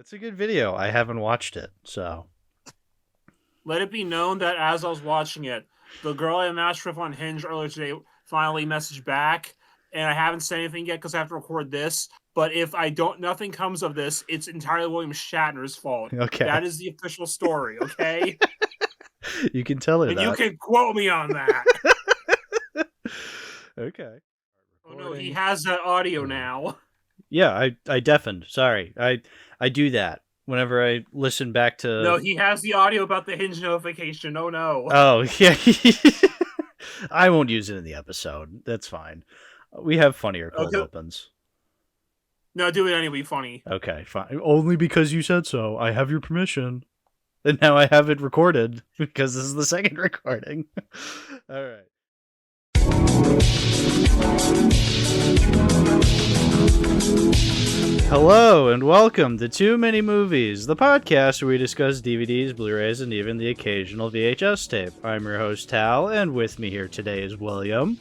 That's a good video. I haven't watched it, so. Let it be known that as I was watching it, the girl I matched with on Hinge earlier today finally messaged back, and I haven't said anything yet because I have to record this. But if nothing comes of this, it's entirely William Shatner's fault. Okay. That is the official story, okay? You can tell her and that. you can quote me on that. Okay. Oh no, he has that audio now. Yeah, I deafened. Sorry. I do that whenever I listen back to. No, he has the audio about the Hinge notification. Oh no. Oh, yeah. I won't use it in the episode. That's fine. We have funnier cold opens. No, do it anyway. Funny. Okay, fine. Only because you said so. I have your permission. And now I have it recorded because this is the second recording. All right. Hello and welcome to Too Many Movies, the podcast where we discuss DVDs, Blu-rays, and even the occasional VHS tape. I'm your host, Tal, and with me here today is William.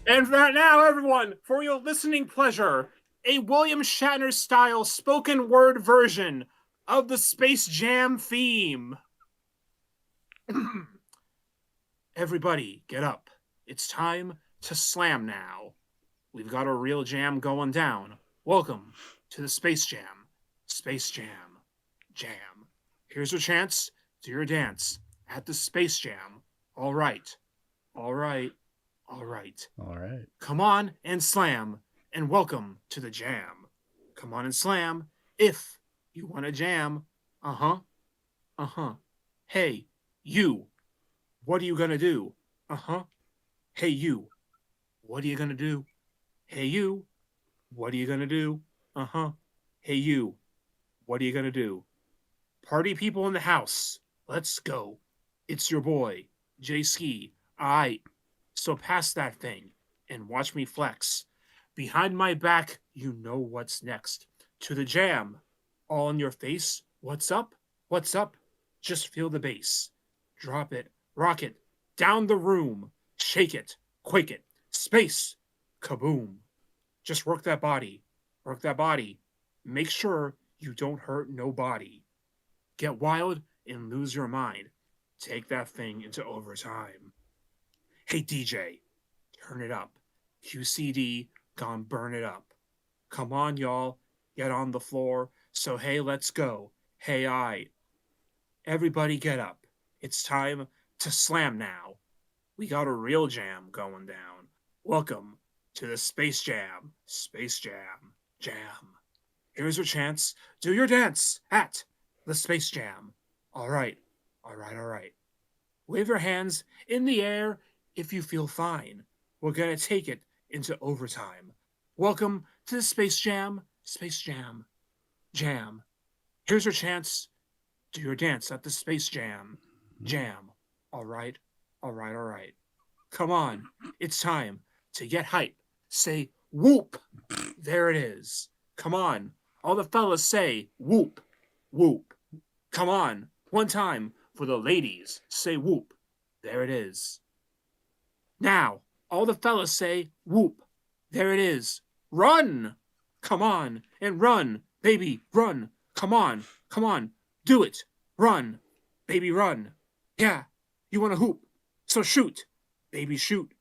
And right now, everyone, for your listening pleasure, a William Shatner-style spoken word version of the Space Jam theme. Everybody, get up. It's time to slam now. We've got a real jam going down. Welcome to the Space Jam. Space Jam. Jam. Here's your chance. Do your dance at the Space Jam. All right. All right. All right. All right. Come on and slam. And welcome to the jam. Come on and slam if you want to jam. Uh-huh. Uh-huh. Hey, you. What are you gonna do? Uh-huh. Hey, you. What are you gonna do? Hey, you. What are you gonna do? Uh-huh. Hey, you. What are you gonna do? Party people in the house. Let's go. It's your boy, J-Ski. Aight. So pass that thing and watch me flex. Behind my back, you know what's next. To the jam. All in your face. What's up? What's up? Just feel the bass. Drop it. Rock it. Down the room. Shake it. Quake it. Space. Kaboom. Just work that body. Work that body. Make sure you don't hurt nobody. Get wild and lose your mind. Take that thing into overtime. Hey DJ, turn it up. QCD, gone burn it up. Come on, y'all. Get on the floor. So hey, let's go. Hey, I. Everybody get up. It's time to slam now. We got a real jam going down. Welcome to the Space Jam. Space Jam. Jam. Here's your chance. Do your dance at the Space Jam. All right. All right. All right. Wave your hands in the air if you feel fine. We're going to take it into overtime. Welcome to the Space Jam. Space Jam. Jam. Here's your chance. Do your dance at the Space Jam. Jam. All right. All right. All right. Come on. It's time to get hype. Say whoop. There it is. Come on. All the fellas say whoop. Whoop. Come on. One time for the ladies. Say whoop. There it is. Now, all the fellas say whoop. There it is. Run. Come on and run. Baby, run. Come on. Come on. Do it. Run. Baby, run. Yeah. You want to hoop. So shoot. Baby, shoot.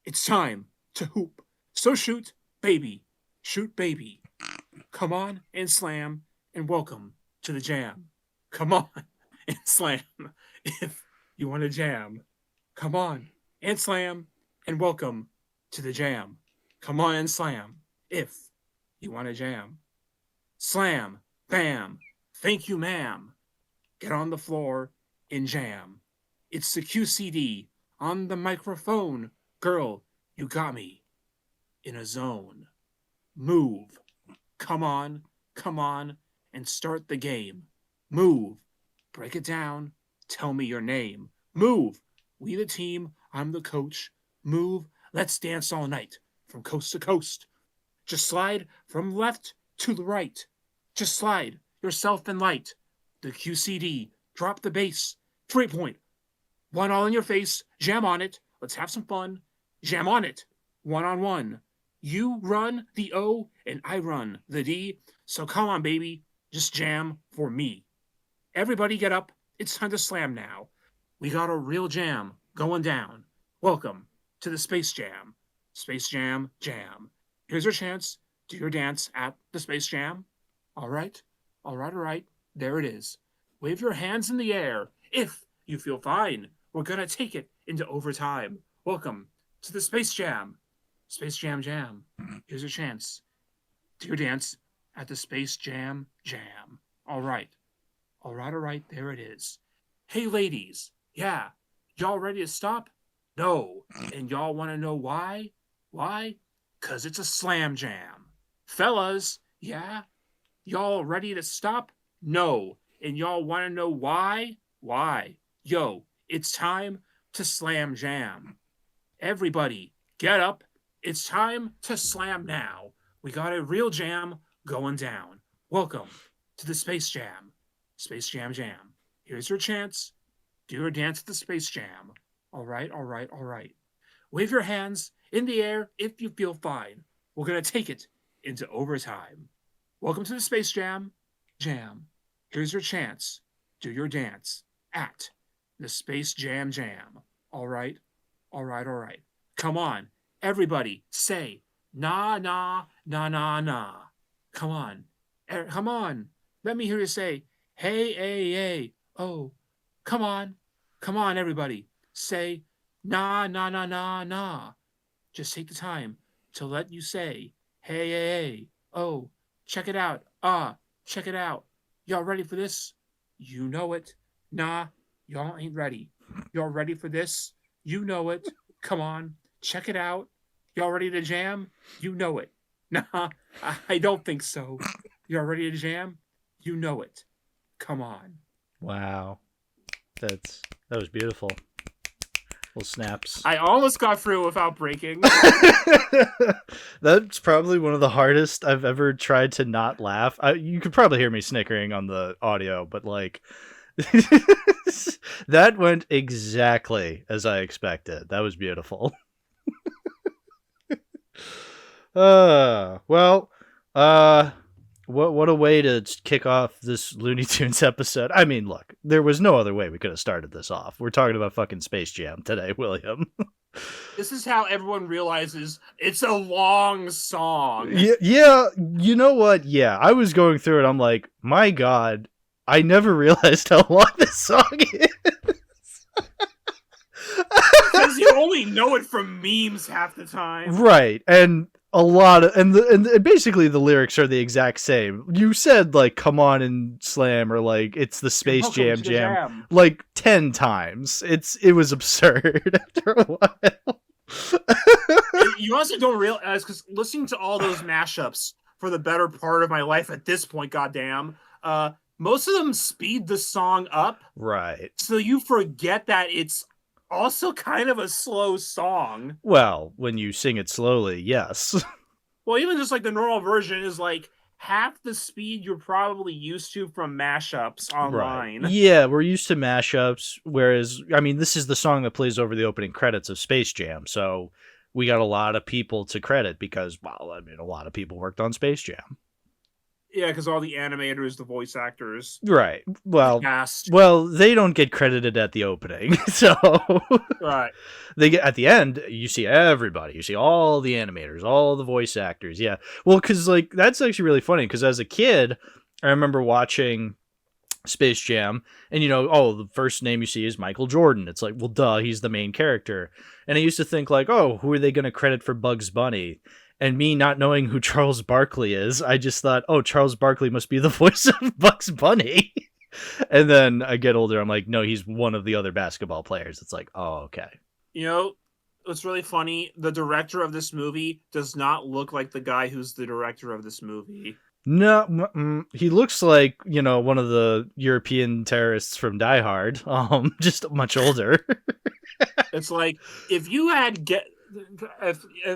It's time to hoop. So shoot, baby. Shoot, baby. Come on and slam and welcome to the jam. Come on and slam if you want to jam. Come on and slam and welcome to the jam. Come on and slam if you want to jam. Slam, bam, thank you, ma'am. Get on the floor and jam. It's the QCD on the microphone. Girl, you got me in a zone. Move. Come on, and start the game. Move. Break it down. Tell me your name. Move. We the team. I'm the coach. Move. Let's dance all night from coast to coast. Just slide from left to the right. Just slide yourself in light. The QCD. Drop the bass. 3-point. One all in your face. Jam on it. Let's have some fun. Jam on it. 1-on-1. You run the O and I run the D. So come on, baby. Just jam for me. Everybody get up. It's time to slam now. We got a real jam going down. Welcome to the Space Jam. Space Jam Jam. Here's your chance. Do your dance at the Space Jam. All right. All right, all right. There it is. Wave your hands in the air if you feel fine. We're going to take it into overtime. Welcome to the Space Jam. Space Jam Jam. Here's your chance. Do your dance at the Space Jam Jam. All right. All right, all right. There it is. Hey, ladies. Yeah. Y'all ready to stop? No. And y'all want to know why? Why? 'Cause it's a slam jam. Fellas, yeah? Y'all ready to stop? No. And y'all want to know why? Why? Yo, it's time to slam jam. Everybody, get up. It's time to slam now. We got a real jam going down. Welcome to the Space Jam. Space Jam Jam. Here's your chance. Do your dance at the Space Jam. All right, all right, all right. Wave your hands in the air if you feel fine. We're going to take it into overtime. Welcome to the Space Jam. Jam. Here's your chance. Do your dance at the Space Jam Jam. All right, all right, all right. Come on, everybody, say nah, nah, nah, nah, nah. Come on, come on. Let me hear you say hey, hey, hey. Oh, come on, everybody. Say nah, nah, nah, nah, nah. Just take the time to let you say hey, hey, hey. Oh, check it out. Check it out. Y'all ready for this? You know it. Nah, y'all ain't ready. Y'all ready for this? You know it. Come on, check it out. Y'all ready to jam? You know it. Nah, I don't think so. Y'all ready to jam? You know it. Come on. Wow. That was beautiful. Little snaps. I almost got through without breaking. That's probably one of the hardest I've ever tried to not laugh. You could probably hear me snickering on the audio, but like that went exactly as I expected. That was beautiful. What a way to kick off this Looney Tunes episode. I mean, look, there was no other way we could have started this off. We're talking about fucking Space Jam today, William. This is how everyone realizes it's a long song. Yeah, you know what? Yeah, I was going through it. I'm like, my God, I never realized how long this song is. Because you only know it from memes half the time. Right, and a lot of and basically the lyrics are the exact same. You said like "come on and slam" or like "it's the Space Jam Jam" like 10 times. It was absurd after a while. You also don't realize, because listening to all those mashups for the better part of my life at this point, goddamn, most of them speed the song up, right? So you forget that it's also kind of a slow song. Well, when you sing it slowly, yes. Well, even just like the normal version is like half the speed you're probably used to from mashups online. Right. Yeah, we're used to mashups, whereas, I mean, this is the song that plays over the opening credits of Space Jam, so we got a lot of people to credit because, well, I mean, a lot of people worked on Space Jam. Yeah, because all the animators, the voice actors. Right. Well, they don't get credited at the opening, so right. They get at the end. You see everybody. You see all the animators, all the voice actors. Yeah. Well, because like that's actually really funny. Because as a kid, I remember watching Space Jam, and the first name you see is Michael Jordan. It's like, well, duh, he's the main character. And I used to think like, oh, who are they going to credit for Bugs Bunny? And me not knowing who Charles Barkley is, I just thought, oh, Charles Barkley must be the voice of Bugs Bunny. And then I get older, I'm like, no, he's one of the other basketball players. It's like, oh, okay. You know, what's really funny? The director of this movie does not look like the guy who's the director of this movie. No, he looks like, one of the European terrorists from Die Hard, just much older. It's like, if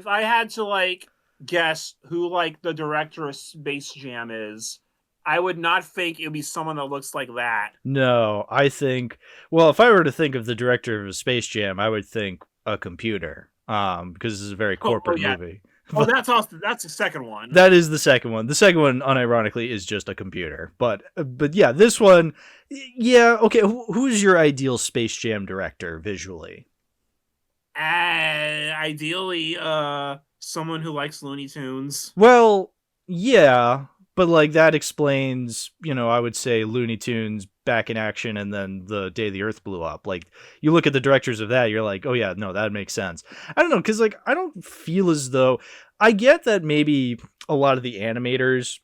I had to like guess who like the director of Space Jam is, I would not think it would be someone that looks like that. No, I think, well, if I were to think of the director of Space Jam, I would think a computer, because this is a very corporate movie. Oh, that's also that's the second one. That is the second one. The second one, unironically, is just a computer. But yeah, this one, yeah, okay. Who's your ideal Space Jam director visually? Ideally, someone who likes Looney Tunes. Well, yeah, but like that explains, I would say Looney Tunes back in action and then the day the Earth blew up. Like you look at the directors of that, you're like, oh yeah, no, that makes sense. I don't know, because like I don't feel as though I get that maybe a lot of the animators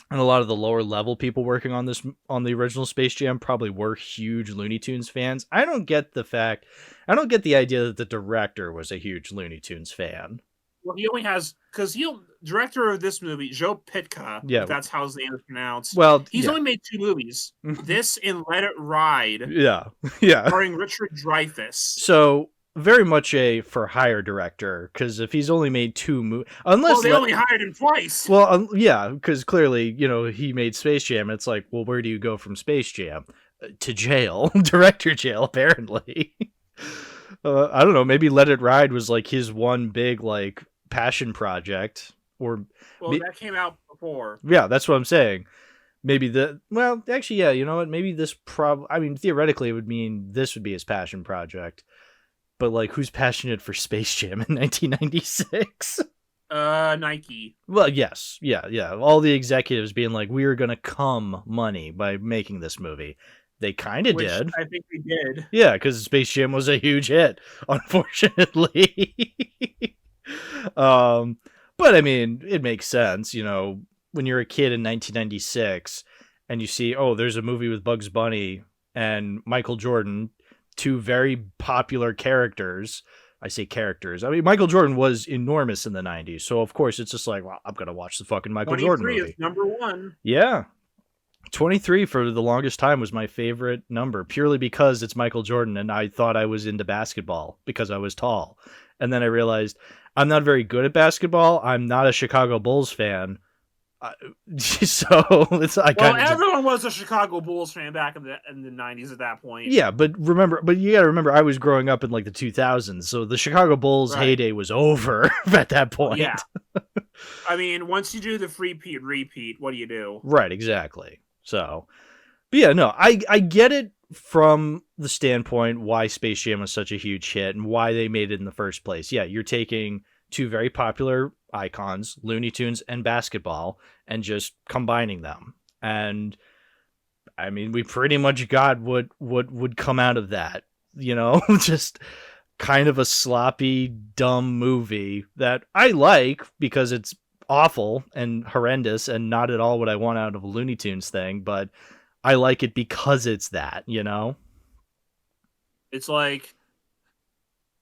and a lot of the lower level people working on the original Space Jam probably were huge Looney Tunes fans. I don't get the idea that the director was a huge Looney Tunes fan. Well, he only has because director of this movie, Joe Pitka. Yeah, if that's how his name is pronounced. Well, he's only made 2 movies. This and Let It Ride. Yeah. Starring Richard Dreyfuss. So very much a for hire director, because if he's only made 2 movies, unless they only hired him twice. Well, yeah, because clearly he made Space Jam. It's like, well, where do you go from Space Jam to jail? Director jail, apparently. I don't know. Maybe Let It Ride was like his one big like passion project, or that came out before. Yeah, that's what I'm saying. Maybe actually, yeah, you know what? Maybe this theoretically it would mean this would be his passion project. But like, who's passionate for Space Jam in 1996? Nike. Well, yes, yeah. All the executives being like, we are gonna cum money by making this movie. They kind of did. I think they did. Yeah, because Space Jam was a huge hit, unfortunately. But I mean, it makes sense, when you're a kid in 1996 and you see, oh, there's a movie with Bugs Bunny and Michael Jordan, 2 very popular characters. I say characters. I mean, Michael Jordan was enormous in the 90s, so of course it's just like, well, I'm gonna watch the fucking Michael Jordan movie. 23 is number 1. Yeah. 23 for the longest time was my favorite number, purely because it's Michael Jordan, and I thought I was into basketball because I was tall. And then I realized I'm not very good at basketball. I'm not a Chicago Bulls fan. So everyone was a Chicago Bulls fan back in the 90s at that point. Yeah, but you gotta remember, I was growing up in like the 2000s, so the Chicago Bulls heyday was over at that point. Yeah. I mean, once you do the repeat, what do you do? Right, exactly. So, but yeah, no, I get it from the standpoint why Space Jam was such a huge hit and why they made it in the first place. Yeah, you're taking 2 very popular icons, Looney Tunes and basketball, and just combining them. And I mean, we pretty much got what would come out of that, just kind of a sloppy, dumb movie that I like because it's awful and horrendous and not at all what I want out of a Looney Tunes thing, but I like it because it's that, It's like,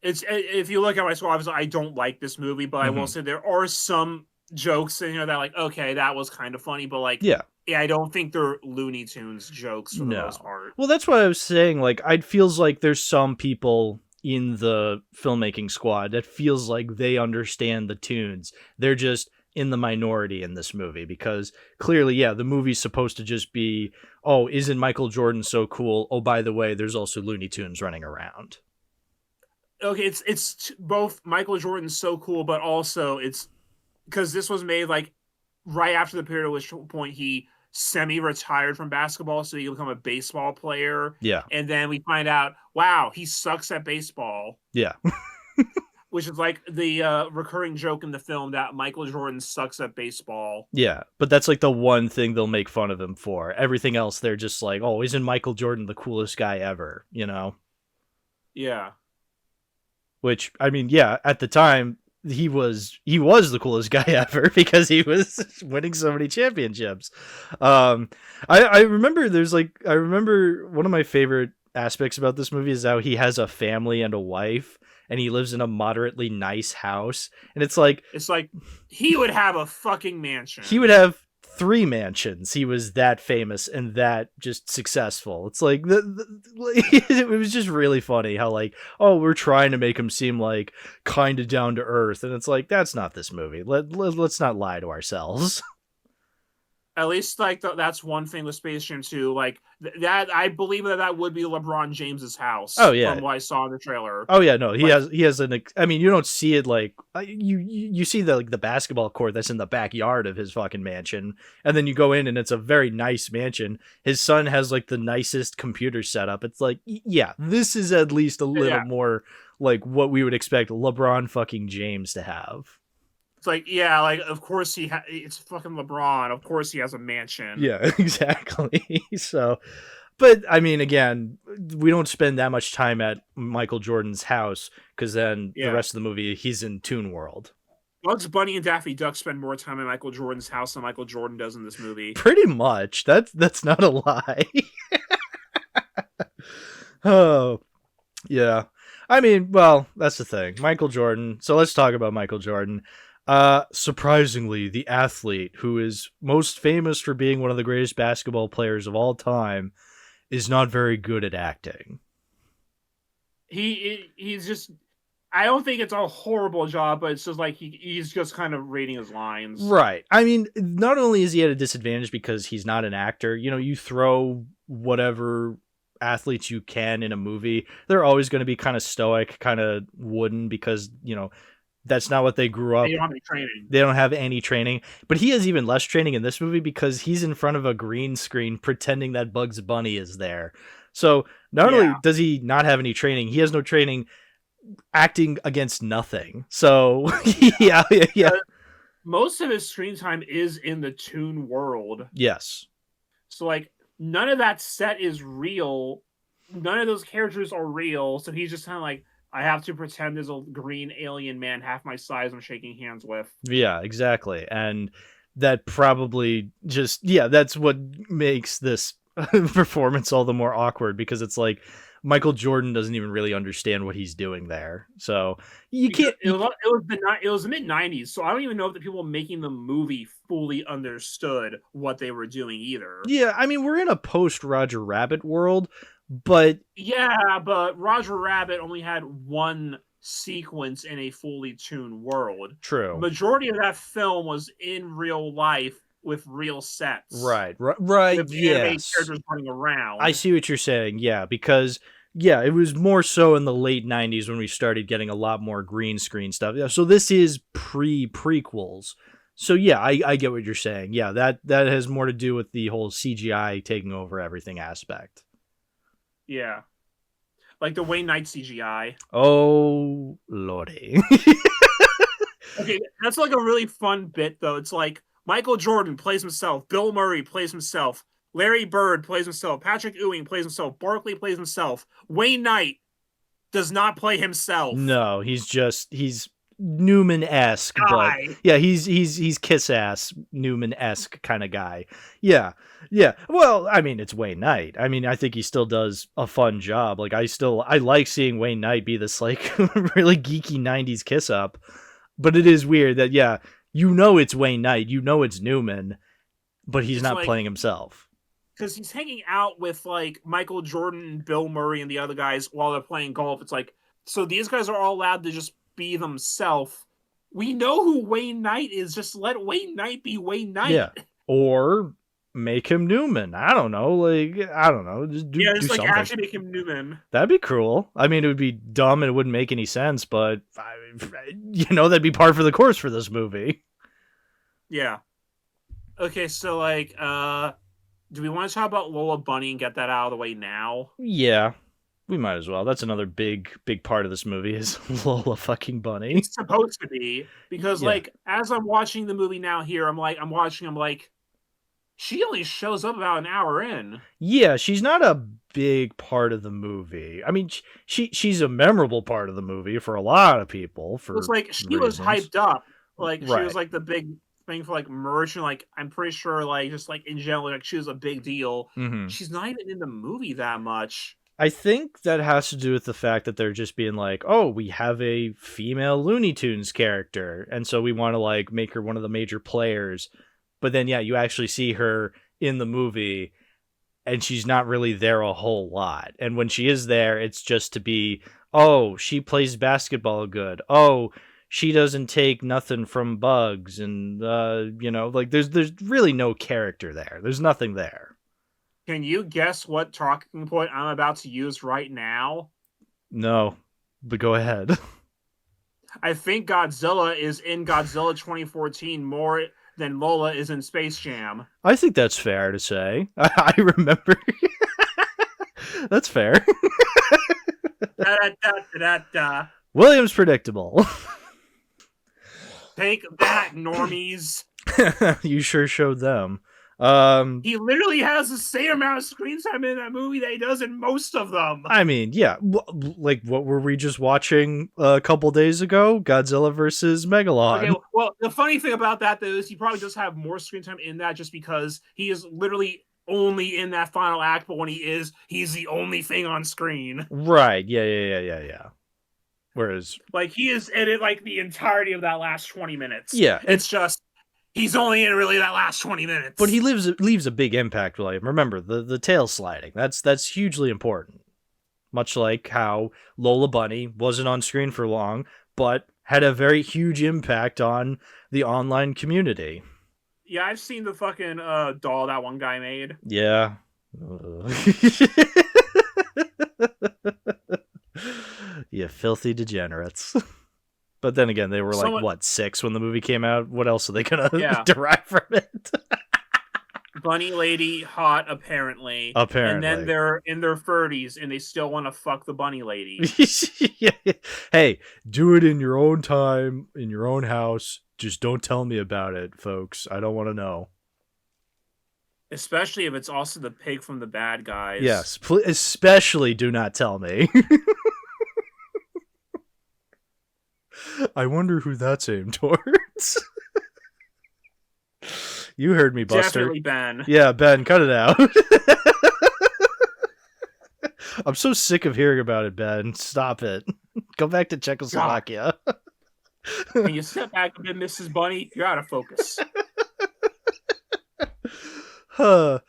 if you look at my score, obviously I don't like this movie, but I will say there are some jokes in here that like, okay, that was kind of funny, but like, yeah, I don't think they're Looney Tunes jokes for the most part. Well, that's what I was saying. Like, it feels like there's some people in the filmmaking squad that feels like they understand the tunes. They're just in the minority in this movie because clearly, yeah, the movie's supposed to just be, oh, isn't Michael Jordan so cool? Oh, by the way, there's also Looney Tunes running around. Okay, it's both Michael Jordan's so cool, but also it's because this was made like right after the period at which point he semi-retired from basketball, so he could become a baseball player. Yeah. And then we find out, wow, he sucks at baseball. Yeah. Which is like the recurring joke in the film that Michael Jordan sucks at baseball. Yeah, but that's like the one thing they'll make fun of him for. Everything else, they're just like, oh, isn't Michael Jordan the coolest guy ever? Yeah. Which, I mean, yeah, at the time, he was the coolest guy ever because he was winning so many championships. I remember one of my favorite aspects about this movie is how he has a family and a wife and he lives in a moderately nice house. And it's like he would have a fucking mansion. He would have 3 mansions. He was that famous and that just successful. It's like it was just really funny how like, oh, we're trying to make him seem like kind of down to earth, and it's like, that's not this movie. Let's not lie to ourselves. At least like that's one thing with Space Jam 2. Like that, I believe that would be LeBron James's house. Oh yeah, from what I saw in the trailer. Oh yeah, no, he Like, has an. I mean, you don't see it like you see the like the basketball court that's in the backyard of his fucking mansion, and then you go in and it's a very nice mansion. His son has like the nicest computer setup. It's like, yeah, this is at least a little more like what we would expect LeBron fucking James to have. It's like, yeah, like of course it's fucking LeBron. Of course he has a mansion. Yeah, exactly. So. But, I mean, again, we don't spend that much time at Michael Jordan's house, because then the rest of the movie, he's in Toon World. Bugs Bunny and Daffy Duck spend more time at Michael Jordan's house than Michael Jordan does in this movie. Pretty much. That's not a lie. Oh, yeah. I mean, well, that's the thing. Michael Jordan. So let's talk about Michael Jordan. Surprisingly, the athlete who is most famous for being one of the greatest basketball players of all time is not very good at acting. He's just, I don't think it's a horrible job, but it's just like he's just kind of reading his lines. Right. I mean, not only is he at a disadvantage because he's not an actor, you know, you throw whatever athletes you can in a movie, they're always going to be kind of stoic, kind of wooden, because, you know, that's not what they grew up. They don't have any training. They don't have any training. But he has even less training in this movie because he's in front of a green screen pretending that Bugs Bunny is there. So not only does he not have any training, he has no training acting against nothing. So yeah. Most of his screen time is in the Toon World. Yes. So like none of that set is real. None of those characters are real. So he's just kind of like, I have to pretend there's a green alien man half my size I'm shaking hands with. Yeah, exactly. And that probably just, that's what makes this performance all the more awkward, because it's like Michael Jordan doesn't even really understand what he's doing there. So you can't. It was the mid-90s, so I don't even know if the people making the movie fully understood what they were doing either. Yeah, I mean, we're in a post-Roger Rabbit world, but Roger Rabbit only had one sequence in a fully tuned world. True. Majority of that film was in real life with real sets. Right. With Yes. characters running around. I see what you're saying. Yeah, because it was more so in the late 90s when we started getting a lot more green screen stuff. Yeah, so this is prequels. So yeah, I get what you're saying. Yeah, that has more to do with the whole CGI taking over everything aspect. Yeah. Like the Wayne Knight CGI. Oh, lordy. Okay, that's like a really fun bit, though. It's like Michael Jordan plays himself, Bill Murray plays himself, Larry Bird plays himself, Patrick Ewing plays himself, Barkley plays himself. Wayne Knight does not play himself. No, he's Newman-esque, but yeah, he's kiss-ass Newman-esque kind of guy. Yeah. Well, I mean, it's Wayne Knight. I mean, I think he still does a fun job. Like, I like seeing Wayne Knight be this like really geeky 90s kiss-up, but it is weird that it's Wayne Knight, it's Newman, but he's not playing himself. Because he's hanging out with like Michael Jordan, Bill Murray, and the other guys while they're playing golf. It's like, so these guys are all allowed to just be themselves. We know who Wayne Knight is. Just let Wayne Knight be Wayne Knight. Yeah. Or make him Newman. I don't know. Just do something. Actually make him Newman. That'd be cruel. I mean, it would be dumb and it wouldn't make any sense, but that'd be par for the course for this movie. Yeah. Okay, so like, do we want to talk about Lola Bunny and get that out of the way now? Yeah. We might as well. That's another big part of this movie is Lola fucking Bunny. It's supposed to be, because like as I'm watching the movie now here, I'm like she only shows up about an hour in. Yeah, she's not a big part of the movie. I mean, she's a memorable part of the movie for a lot of people. It's like she was hyped up, like she was like the big thing for like merch, and like I'm pretty sure like just like in general like she was a big deal. Mm-hmm. She's not even in the movie that much. I think that has to do with the fact that they're just being like, oh, we have a female Looney Tunes character, and so we want to like make her one of the major players. But then, you actually see her in the movie, and she's not really there a whole lot. And when she is there, it's just to be, oh, she plays basketball good. Oh, she doesn't take nothing from Bugs, and like there's really no character there. There's nothing there. Can you guess what talking point I'm about to use right now? No, but go ahead. I think Godzilla is in Godzilla 2014 more than Lola is in Space Jam. I think that's fair to say. I remember. That's fair. Da, da, da, da, da. William's predictable. Take that, normies. You sure showed them. He literally has the same amount of screen time in that movie that he does in most of them. I mean, yeah. Like, what were we just watching a couple days ago? Godzilla versus Megalon. Okay, well, the funny thing about that, though, is he probably does have more screen time in that just because he is literally only in that final act, but when he's the only thing on screen. Right. Yeah. Whereas, like, he is in it, like, the entirety of that last 20 minutes. Yeah. It's just, he's only in really that last 20 minutes. But he leaves a big impact, William. Remember, the tail sliding. That's hugely important. Much like how Lola Bunny wasn't on screen for long, but had a very huge impact on the online community. Yeah, I've seen the fucking doll that one guy made. Yeah. You filthy degenerates. But then again, they were like, 6 when the movie came out? What else are they going to derive from it? Bunny lady, hot, apparently. And then they're in their 30s, and they still want to fuck the bunny lady. Hey, do it in your own time, in your own house. Just don't tell me about it, folks. I don't want to know. Especially if it's also the pig from the Bad Guys. Yes, especially do not tell me. I wonder who that's aimed towards. You heard me, Buster. Definitely Ben. Yeah, Ben, cut it out. I'm so sick of hearing about it, Ben. Stop it. Go back to Czechoslovakia. Can you step back a bit, Mrs. Bunny? You're out of focus. Yeah,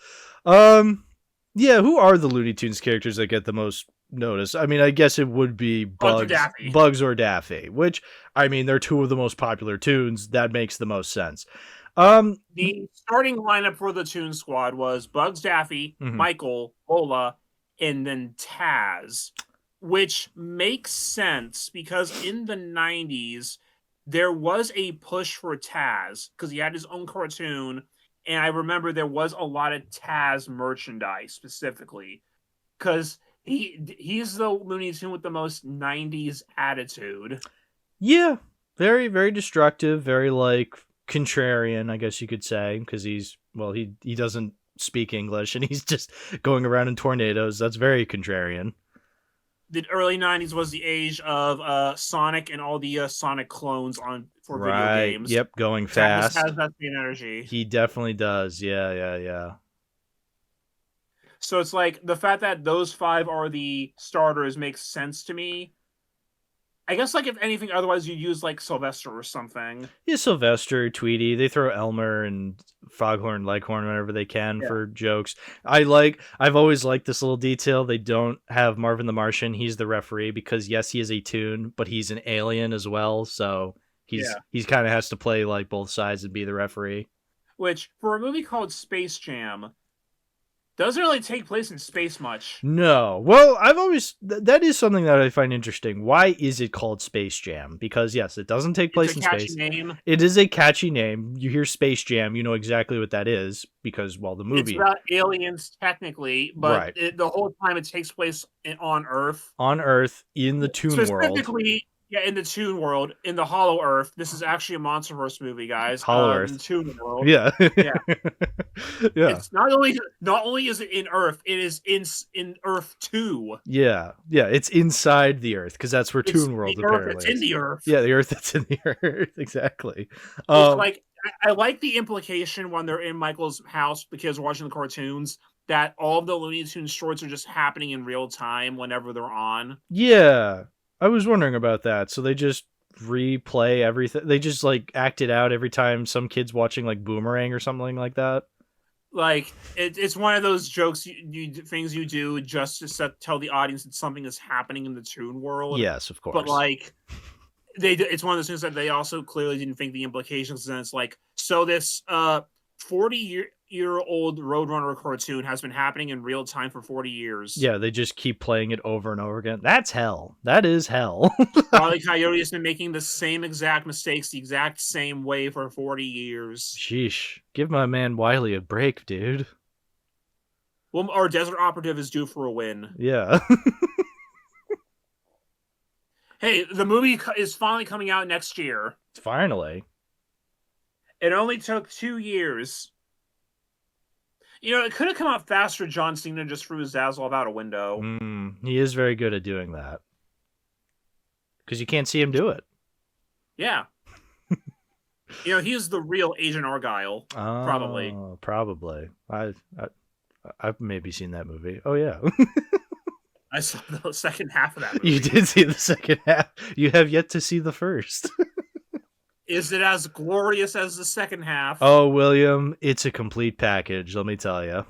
who are the Looney Tunes characters that get the most notice? I mean, I guess it would be Bugs or Daffy, which, I mean, they're two of the most popular tunes. That makes the most sense. The starting lineup for the Toon Squad was Bugs, Daffy, Michael, Lola, and then Taz, which makes sense because in the 90s, there was a push for Taz because he had his own cartoon. And I remember there was a lot of Taz merchandise specifically because he's the Looney Tune with the most 90s attitude. Yeah, very, very destructive, very like contrarian, I guess you could say, because he doesn't speak English and he's just going around in tornadoes. That's very contrarian. The early 90s was the age of Sonic and all the Sonic clones for video games. Yep, going fast. Has that same energy. He definitely does. Yeah. So it's like the fact that those 5 are the starters makes sense to me. I guess, like, if anything, otherwise you'd use, like, Sylvester or something. Yeah, Sylvester, Tweety. They throw Elmer and Foghorn Leghorn whenever they can for jokes. I've always liked this little detail. They don't have Marvin the Martian. He's the referee because, yes, he is a toon, but he's an alien as well. So he's kind of has to play, like, both sides and be the referee. Which, for a movie called Space Jam, doesn't really take place in space much. No. Well, I've always... that is something that I find interesting. Why is it called Space Jam? Because, yes, it doesn't take place in space. It's a catchy name. It is a catchy name. You hear Space Jam, you know exactly what that is because, well, the movie... It's about aliens, technically, but the whole time it takes place on Earth. On Earth, in the Toon world. Specifically... Yeah, in the Toon world, in the Hollow Earth. This is actually a Monsterverse movie, guys. Hollow Earth. In the Toon world. Yeah. Yeah. It's not only is it in Earth, it is in Earth 2. Yeah. It's inside the Earth because that's where Toon World apparently. It's in the Earth. Yeah, the Earth that's in the Earth. Exactly. Like I like the implication when they're in Michael's house because we're watching the cartoons that all of the Looney Tunes shorts are just happening in real time whenever they're on. Yeah. I was wondering about that. So they just replay everything. They just like act it out every time some kid's watching like Boomerang or something like that. Like it's one of those jokes things you do just to tell the audience that something is happening in the Toon world. Yes, of course. But like It's one of those things that they also clearly didn't think the implications. And it's like, so this 40-year-old Roadrunner cartoon has been happening in real time for 40 years. Yeah, they just keep playing it over and over again. That's hell. That is hell. Wile E. Coyote has been making the same exact mistakes the exact same way for 40 years. Sheesh. Give my man Wiley a break, dude. Well, our Desert Operative is due for a win. Yeah. Hey, the movie is finally coming out next year. Finally. It only took 2 years. You know, it could have come out faster. John Cena just threw his Zaslav out a window. He is very good at doing that. Because you can't see him do it. Yeah. You know, he's the real Agent Argyle. Probably. Probably. I've maybe seen that movie. Oh, yeah. I saw the second half of that movie. You did see the second half. You have yet to see the first. Is it as glorious as the second half? Oh, William, it's a complete package, let me tell you.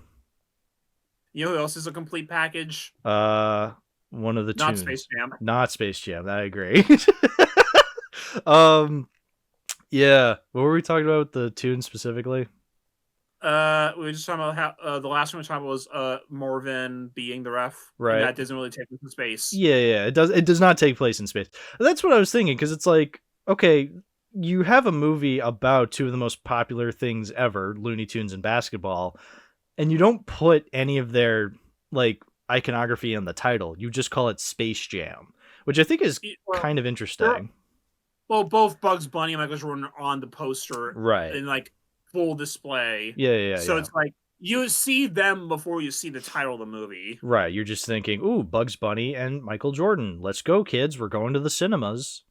You know who else is a complete package? One of the Not tunes. Space Jam. Not Space Jam, I agree. Yeah. What were we talking about with the tune specifically? We were just talking about how the last one we talked about was Marvin being the ref. Right. And that doesn't really take place in space. Yeah. It does not take place in space. That's what I was thinking, because it's like, okay, you have a movie about two of the most popular things ever, Looney Tunes and basketball, and you don't put any of their like iconography in the title. You just call it Space Jam, which I think is kind of interesting. Well, both Bugs Bunny and Michael Jordan are on the poster, right? In like full display. Yeah. So it's like you see them before you see the title of the movie. Right. You're just thinking, ooh, Bugs Bunny and Michael Jordan. Let's go, kids. We're going to the cinemas.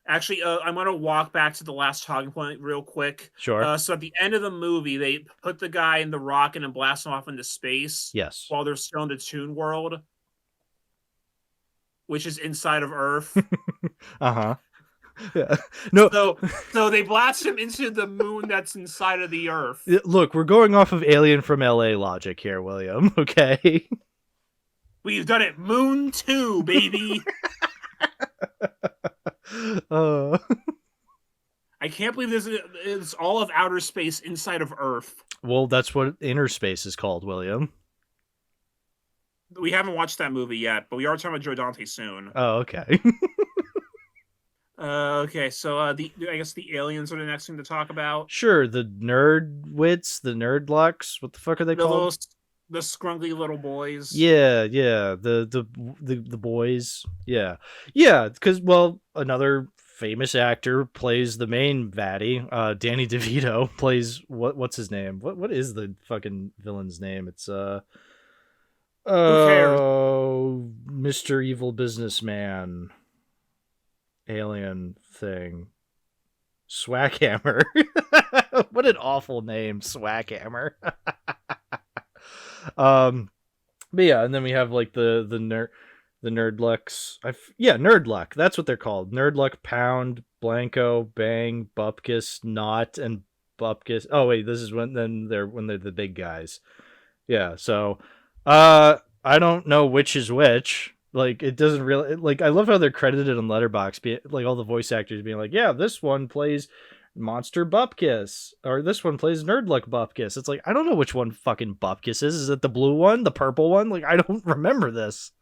Actually, I'm going to walk back to the last talking point real quick. Sure. So at the end of the movie, they put the guy in the rocket and blast him off into space. Yes. While they're still in the Toon World, which is inside of Earth. Uh-huh. Yeah. No. So they blast him into the moon that's inside of the Earth. Look, we're going off of Alien from LA logic here, William. Okay. We've done it. Moon 2, baby. I can't believe this is all of outer space inside of Earth. Well, that's what inner space is called, William. We haven't watched that movie yet, but we are talking about Joe Dante soon. Oh, okay. Okay, so I guess the aliens are the next thing to talk about. Sure, the nerdwits, the nerdlucks. What the fuck are they called? The scrunkly little boys. Yeah. The boys. Yeah. Because another famous actor plays the main baddie. Danny DeVito plays what's his name? What is the fucking villain's name? It's Who cares? Mr. Evil Businessman. Alien thing. Swackhammer. What an awful name, Swackhammer. But yeah, and then we have like the nerdlucks. Nerdluck. That's what they're called. Nerdluck, Pound, Blanco, Bang, Bupkis, Knot, and Bupkis. Oh wait, this is when they're the big guys. Yeah. So, I don't know which is which. Like, it doesn't really... Like, I love how they're credited on Letterboxd, like, all the voice actors being like, yeah, this one plays Monster Bupkis, or this one plays Nerdluck Bupkis. It's like, I don't know which one fucking Bupkis is. Is it the blue one? The purple one? Like, I don't remember this.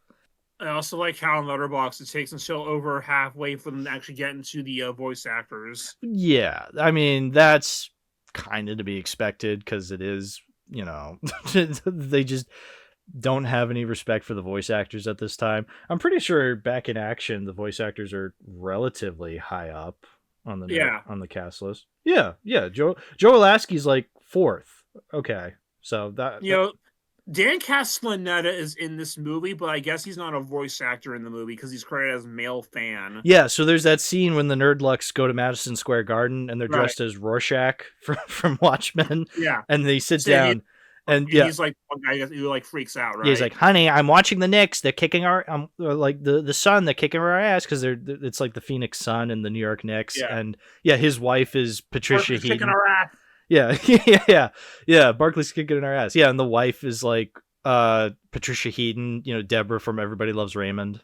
I also like how on Letterboxd it takes until over halfway for them to actually get into the voice actors. Yeah, I mean, that's kind of to be expected, because it is, you know... They just... don't have any respect for the voice actors at this time. I'm pretty sure back in action, the voice actors are relatively high up on the cast list. Yeah. Joe Alasky's like 4th. Okay, so that Dan Castellaneta is in this movie, but I guess he's not a voice actor in the movie because he's credited as male fan. Yeah, so there's that scene when the Nerdlucks go to Madison Square Garden and they're dressed as Rorschach from Watchmen. Yeah, and they sit down. And he's like one guy who like freaks out, right? Yeah, he's like, "Honey, I'm watching the Knicks. They're kicking our like the Sun. They're kicking our ass because it's like the Phoenix Sun and the New York Knicks." Yeah. And his wife is Patricia Heaton. Kicking our ass. Yeah. Barkley's kicking our ass. Yeah, and the wife is like Patricia Heaton. You know, Deborah from Everybody Loves Raymond.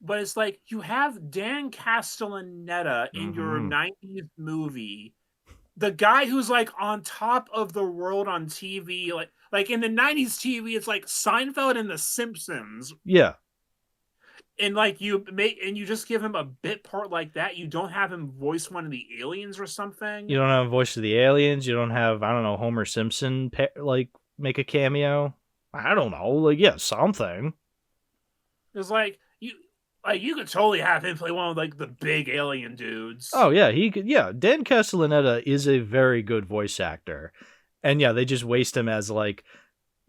But it's like you have Dan Castellaneta in your Mm-hmm. 90s movie, the guy who's like on top of the world on TV, like in the 90s TV, it's like Seinfeld and The Simpsons. Yeah. And you just give him a bit part like that. You don't have him voice one of the aliens or something. You don't have Voice of the Aliens. You don't have, I don't know, Homer Simpson like make a cameo. I don't know, like, yeah, something. It's you could totally have him play one of like the big alien dudes. Oh yeah, he could. Yeah, Dan Castellaneta is a very good voice actor, and yeah, they just waste him as like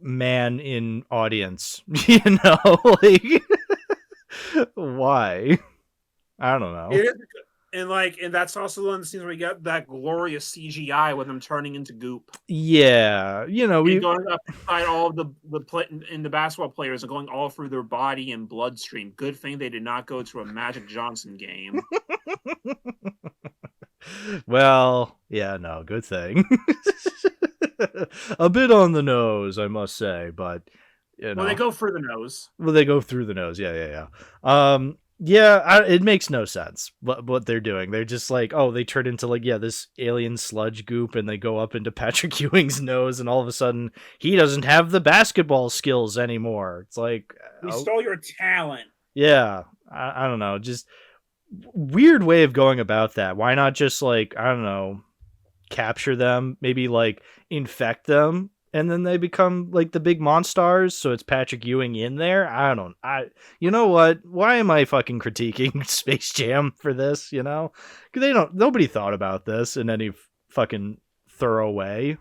man in audience. You know, like why? I don't know. It is, and that's also one of the scenes where we get that glorious CGI with him turning into goop. Yeah, you know, we and going up inside all of the basketball players and going all through their body and bloodstream. Good thing they did not go to a Magic Johnson game. Well, yeah, no, good thing. A bit on the nose, I must say, but you know. Well, they go through the nose. Well, they go through the nose. Yeah. It makes no sense what they're doing. They're just like, oh, they turn into like, yeah, this alien sludge goop, and they go up into Patrick Ewing's nose, and all of a sudden he doesn't have the basketball skills anymore. It's like, we stole your talent. Yeah, I don't know, just weird way of going about that. Why not just like, I don't know, capture them, maybe like infect them, and then they become like the big monsters, so it's Patrick Ewing in there. You know what? Why am I fucking critiquing Space Jam for this, you know? Because nobody thought about this in any fucking thorough way.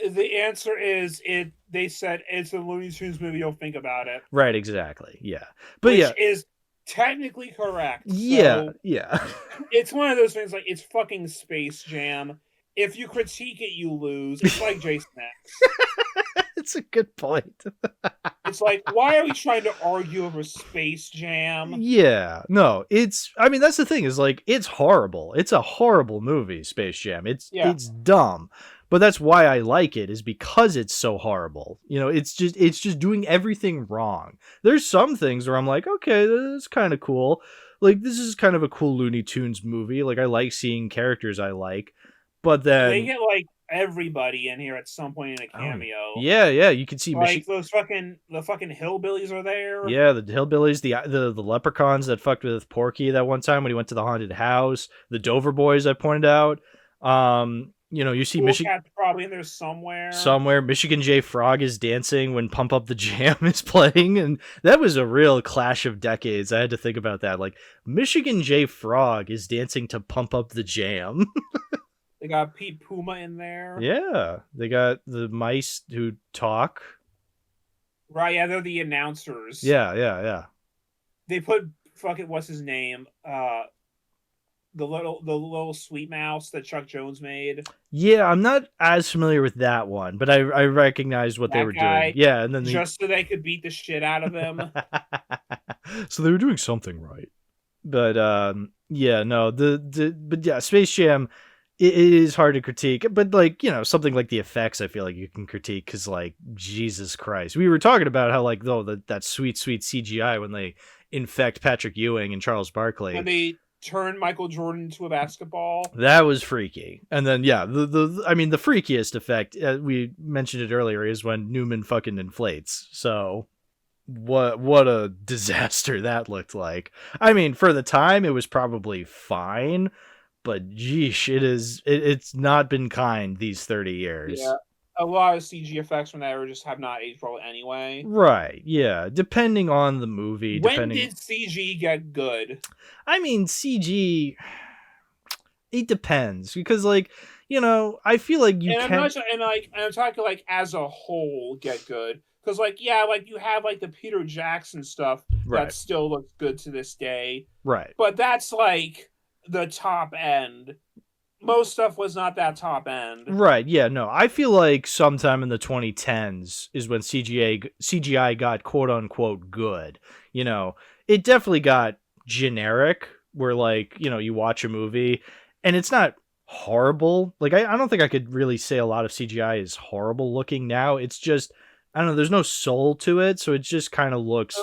The answer is they said it's a Looney Tunes movie, you'll think about it. Right, exactly. Yeah. But Which yeah. is technically correct. Yeah, so yeah. It's one of those things like it's fucking Space Jam. If you critique it, you lose. It's like Jason X. It's a good point. It's like, why are we trying to argue over Space Jam? Yeah, no, I mean, that's the thing is like, it's horrible. It's a horrible movie, Space Jam. It's dumb, but that's why I like it, is because it's so horrible. You know, it's just doing everything wrong. There's some things where I'm like, okay, that's kind of cool. Like, this is kind of a cool Looney Tunes movie. Like, I like seeing characters I like. But then they get like everybody in here at some point in a cameo. Yeah, you can see like the fucking hillbillies are there. Yeah, the hillbillies, the leprechauns that fucked with Porky that one time when he went to the haunted house, the Dover boys I pointed out. You know, you see Michigan probably in there somewhere. Somewhere Michigan J. Frog is dancing when Pump Up the Jam is playing, and that was a real clash of decades. I had to think about that. Like, Michigan J. Frog is dancing to Pump Up the Jam. They got Pete Puma in there. Yeah, they got the mice who talk. Right, yeah, they're the announcers. Yeah. They put fucking what's his name? The little sweet mouse that Chuck Jones made. Yeah, I'm not as familiar with that one, but I recognized what they were doing. Yeah, and then just so they could beat the shit out of him. So they were doing something right. But yeah, no, but yeah, Space Jam. It is hard to critique, but like, you know, something like the effects, I feel like you can critique because, like, Jesus Christ, we were talking about how like that sweet CGI when they infect Patrick Ewing and Charles Barkley, when they turn Michael Jordan into a basketball, that was freaky. And then yeah, I mean the freakiest effect, we mentioned it earlier, is when Newman fucking inflates. So what a disaster that looked like. I mean, for the time it was probably fine. But geesh, it's not been kind these 30 years. Yeah, a lot of CG effects from that era just have not aged well anyway. Right, yeah. Depending on the movie. When did CG get good? I mean, CG, it depends. Because, like, you know, I feel like I'm talking like as a whole get good. Because, like, yeah, like you have like the Peter Jackson stuff that still looks good to this day. Right. But that's like the top end. Most stuff was not that top end. Right, yeah, no. I feel like sometime in the 2010s is when CGI got quote-unquote good. You know, it definitely got generic, where, like, you know, you watch a movie, and it's not horrible. Like, I don't think I could really say a lot of CGI is horrible looking now. It's just, I don't know, there's no soul to it, so it just kind of looks...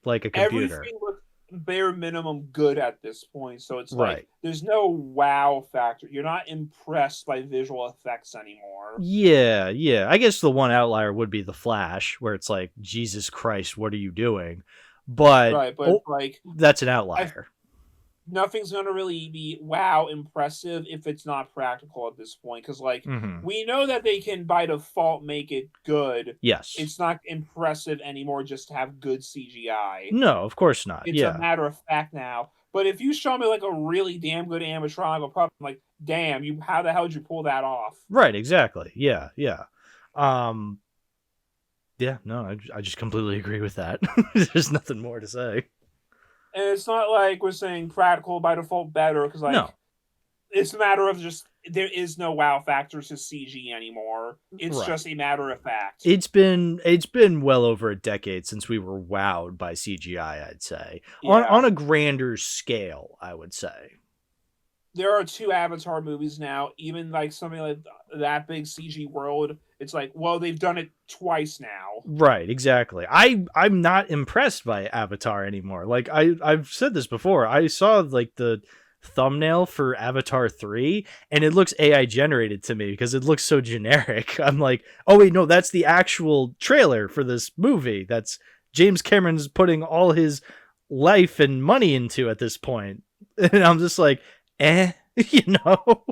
like a computer. everything looks bare minimum good at this point. So it's Right. like there's no wow factor. You're not impressed by visual effects anymore. Yeah, yeah. I guess the one outlier would be the Flash, where it's like, Jesus Christ, what are you doing? But, Right, but like that's an outlier. nothing's gonna really be wow impressive if it's not practical at this point. Because like we know that they can by default make it good. Yes. It's not impressive anymore just to have good CGI. No, of course not. It's Yeah. a matter of fact now. But if you show me like a really damn good animatronic, I'll probably be like, damn, how the hell did you pull that off? Right, exactly. Yeah, yeah. Yeah, no, I just completely agree with that. There's nothing more to say. And it's not like we're saying practical by default better, because like No. it's a matter of just there is no wow factor to CG anymore. It's Right. just a matter of fact. It's been well over a decade since we were wowed by CGI, I'd say. Yeah. On a grander scale, I would say. There are 2 Avatar movies now, even like something like that big CG world. It's like, well, they've done it twice now. Right, exactly. I'm not impressed by Avatar anymore. Like I've said this before. I saw like the thumbnail for Avatar 3 and it looks AI generated to me because it looks so generic. I'm like, oh wait, no, that's the actual trailer for this movie. That's James Cameron's putting all his life and money into at this point. And I'm just like, you know.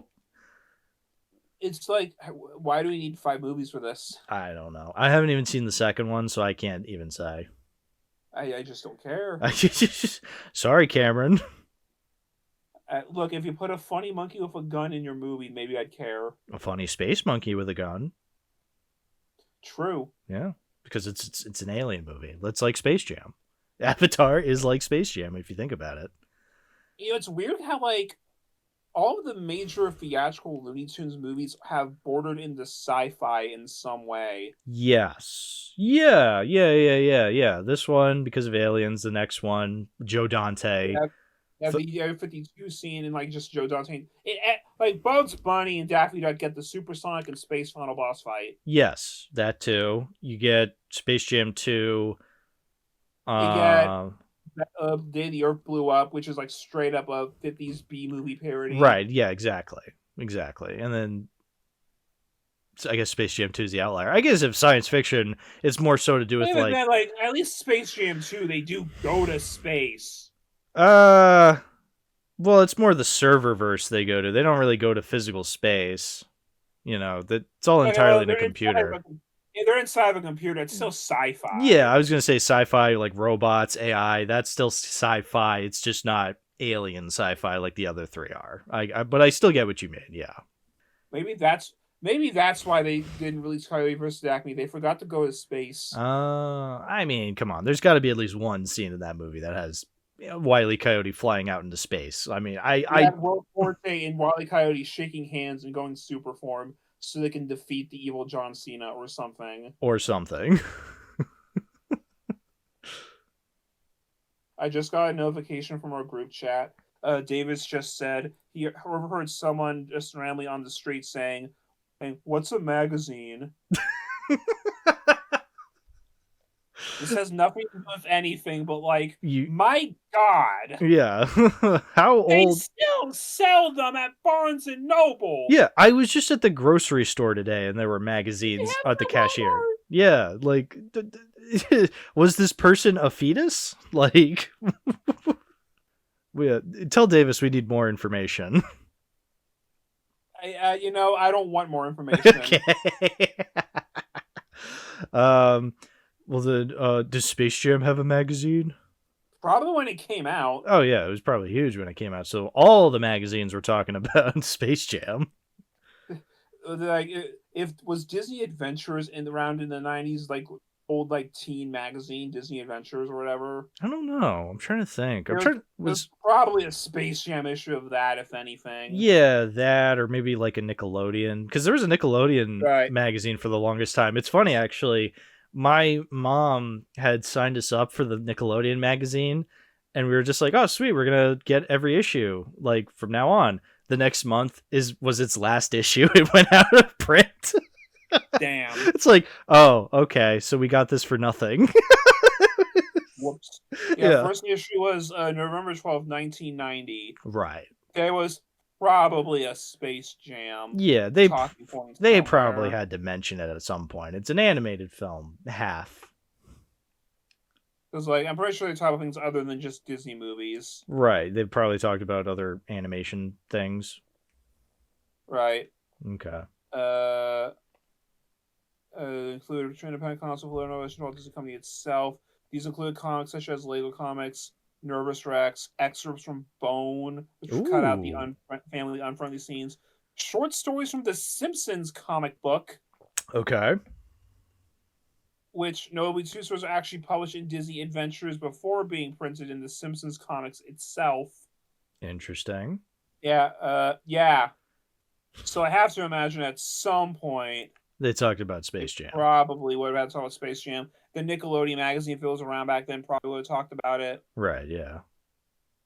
It's like, why do we need 5 movies for this? I don't know. I haven't even seen the second one, so I can't even say. I just don't care. Sorry, Cameron. Look, if you put a funny monkey with a gun in your movie, maybe I'd care. A funny space monkey with a gun. True. Yeah, because it's an alien movie. That's like Space Jam. Avatar is like Space Jam if you think about it. You know, it's weird how like all of the major theatrical Looney Tunes movies have bordered into sci-fi in some way. Yes. Yeah. This one because of aliens. The next one, Joe Dante. Yeah, the Area 52 scene and like just Joe Dante. Like Bugs Bunny and Daffy Duck get the supersonic and space final boss fight. Yes, that too. You get Space Jam 2. You get Day the Earth Blew Up, which is like straight up a 50s B movie parody. Right, yeah, exactly. And then so I guess Space Jam 2 is the outlier. I guess if science fiction, it's more so to do with like at least Space Jam 2, they do go to space. Well, it's more the serververse they go to. They don't really go to physical space. You know, it's all entirely in a computer. They're inside of a computer. It's still sci-fi. Yeah, I was going to say sci-fi, like robots, AI. That's still sci-fi. It's just not alien sci-fi like the other 3 are. But I still get what you mean, yeah. Maybe that's why they didn't release Coyote vs. Acme. They forgot to go to space. I mean, come on. There's got to be at least one scene in that movie that has Wile E. Coyote flying out into space. I mean, I Will Forte and Wile E. Coyote shaking hands and going super form so they can defeat the evil John Cena or something. I just got a notification from our group chat. Davis just said he overheard someone just randomly on the street saying, "Hey, what's a magazine?" This has nothing to do with anything, but like, my God. Yeah. How old? They still sell them at Barnes and Noble. Yeah, I was just at the grocery store today and there were magazines at the cashier. Yeah, like, was this person a fetus? Like, tell Davis we need more information. I don't want more information. Okay. Well, then, does Space Jam have a magazine? Probably when it came out. Oh, yeah, it was probably huge when it came out. So all the magazines were talking about Space Jam. Like, if was Disney Adventures around in the 90s, like old like teen magazine, Disney Adventures or whatever? I don't know. I'm trying to think. Was probably a Space Jam issue of that, if anything. Yeah, that or maybe like a Nickelodeon, because there was a Nickelodeon magazine for the longest time. It's funny actually. My mom had signed us up for the Nickelodeon magazine, and we were just like, "Oh, sweet, we're gonna get every issue like from now on." The next month was its last issue. It went out of print. Damn. It's like, oh, okay, so we got this for nothing. Whoops. Yeah. First issue was November 12th, 1990. Right. There was probably a Space Jam. Yeah, talking point they somewhere. probably had to mention it at some point. It's an animated film, half. Because, like, I'm pretty sure they talk about things other than just Disney movies. Right. They've probably talked about other animation things. Right. Okay. Include independent comics of Illinois Disney Company itself. These include comics such as Lego Comics, Nervous Rex, excerpts from Bone, which cut out the family unfriendly scenes, short stories from the Simpsons comic book. Okay. Which notably two stories are actually published in Disney Adventures before being printed in the Simpsons comics itself. Interesting. Yeah. So I have to imagine at some point they talked about Space Jam. Probably would have had to talk about Space Jam. The Nickelodeon magazine, if it was around back then, probably would have talked about it. Right, yeah.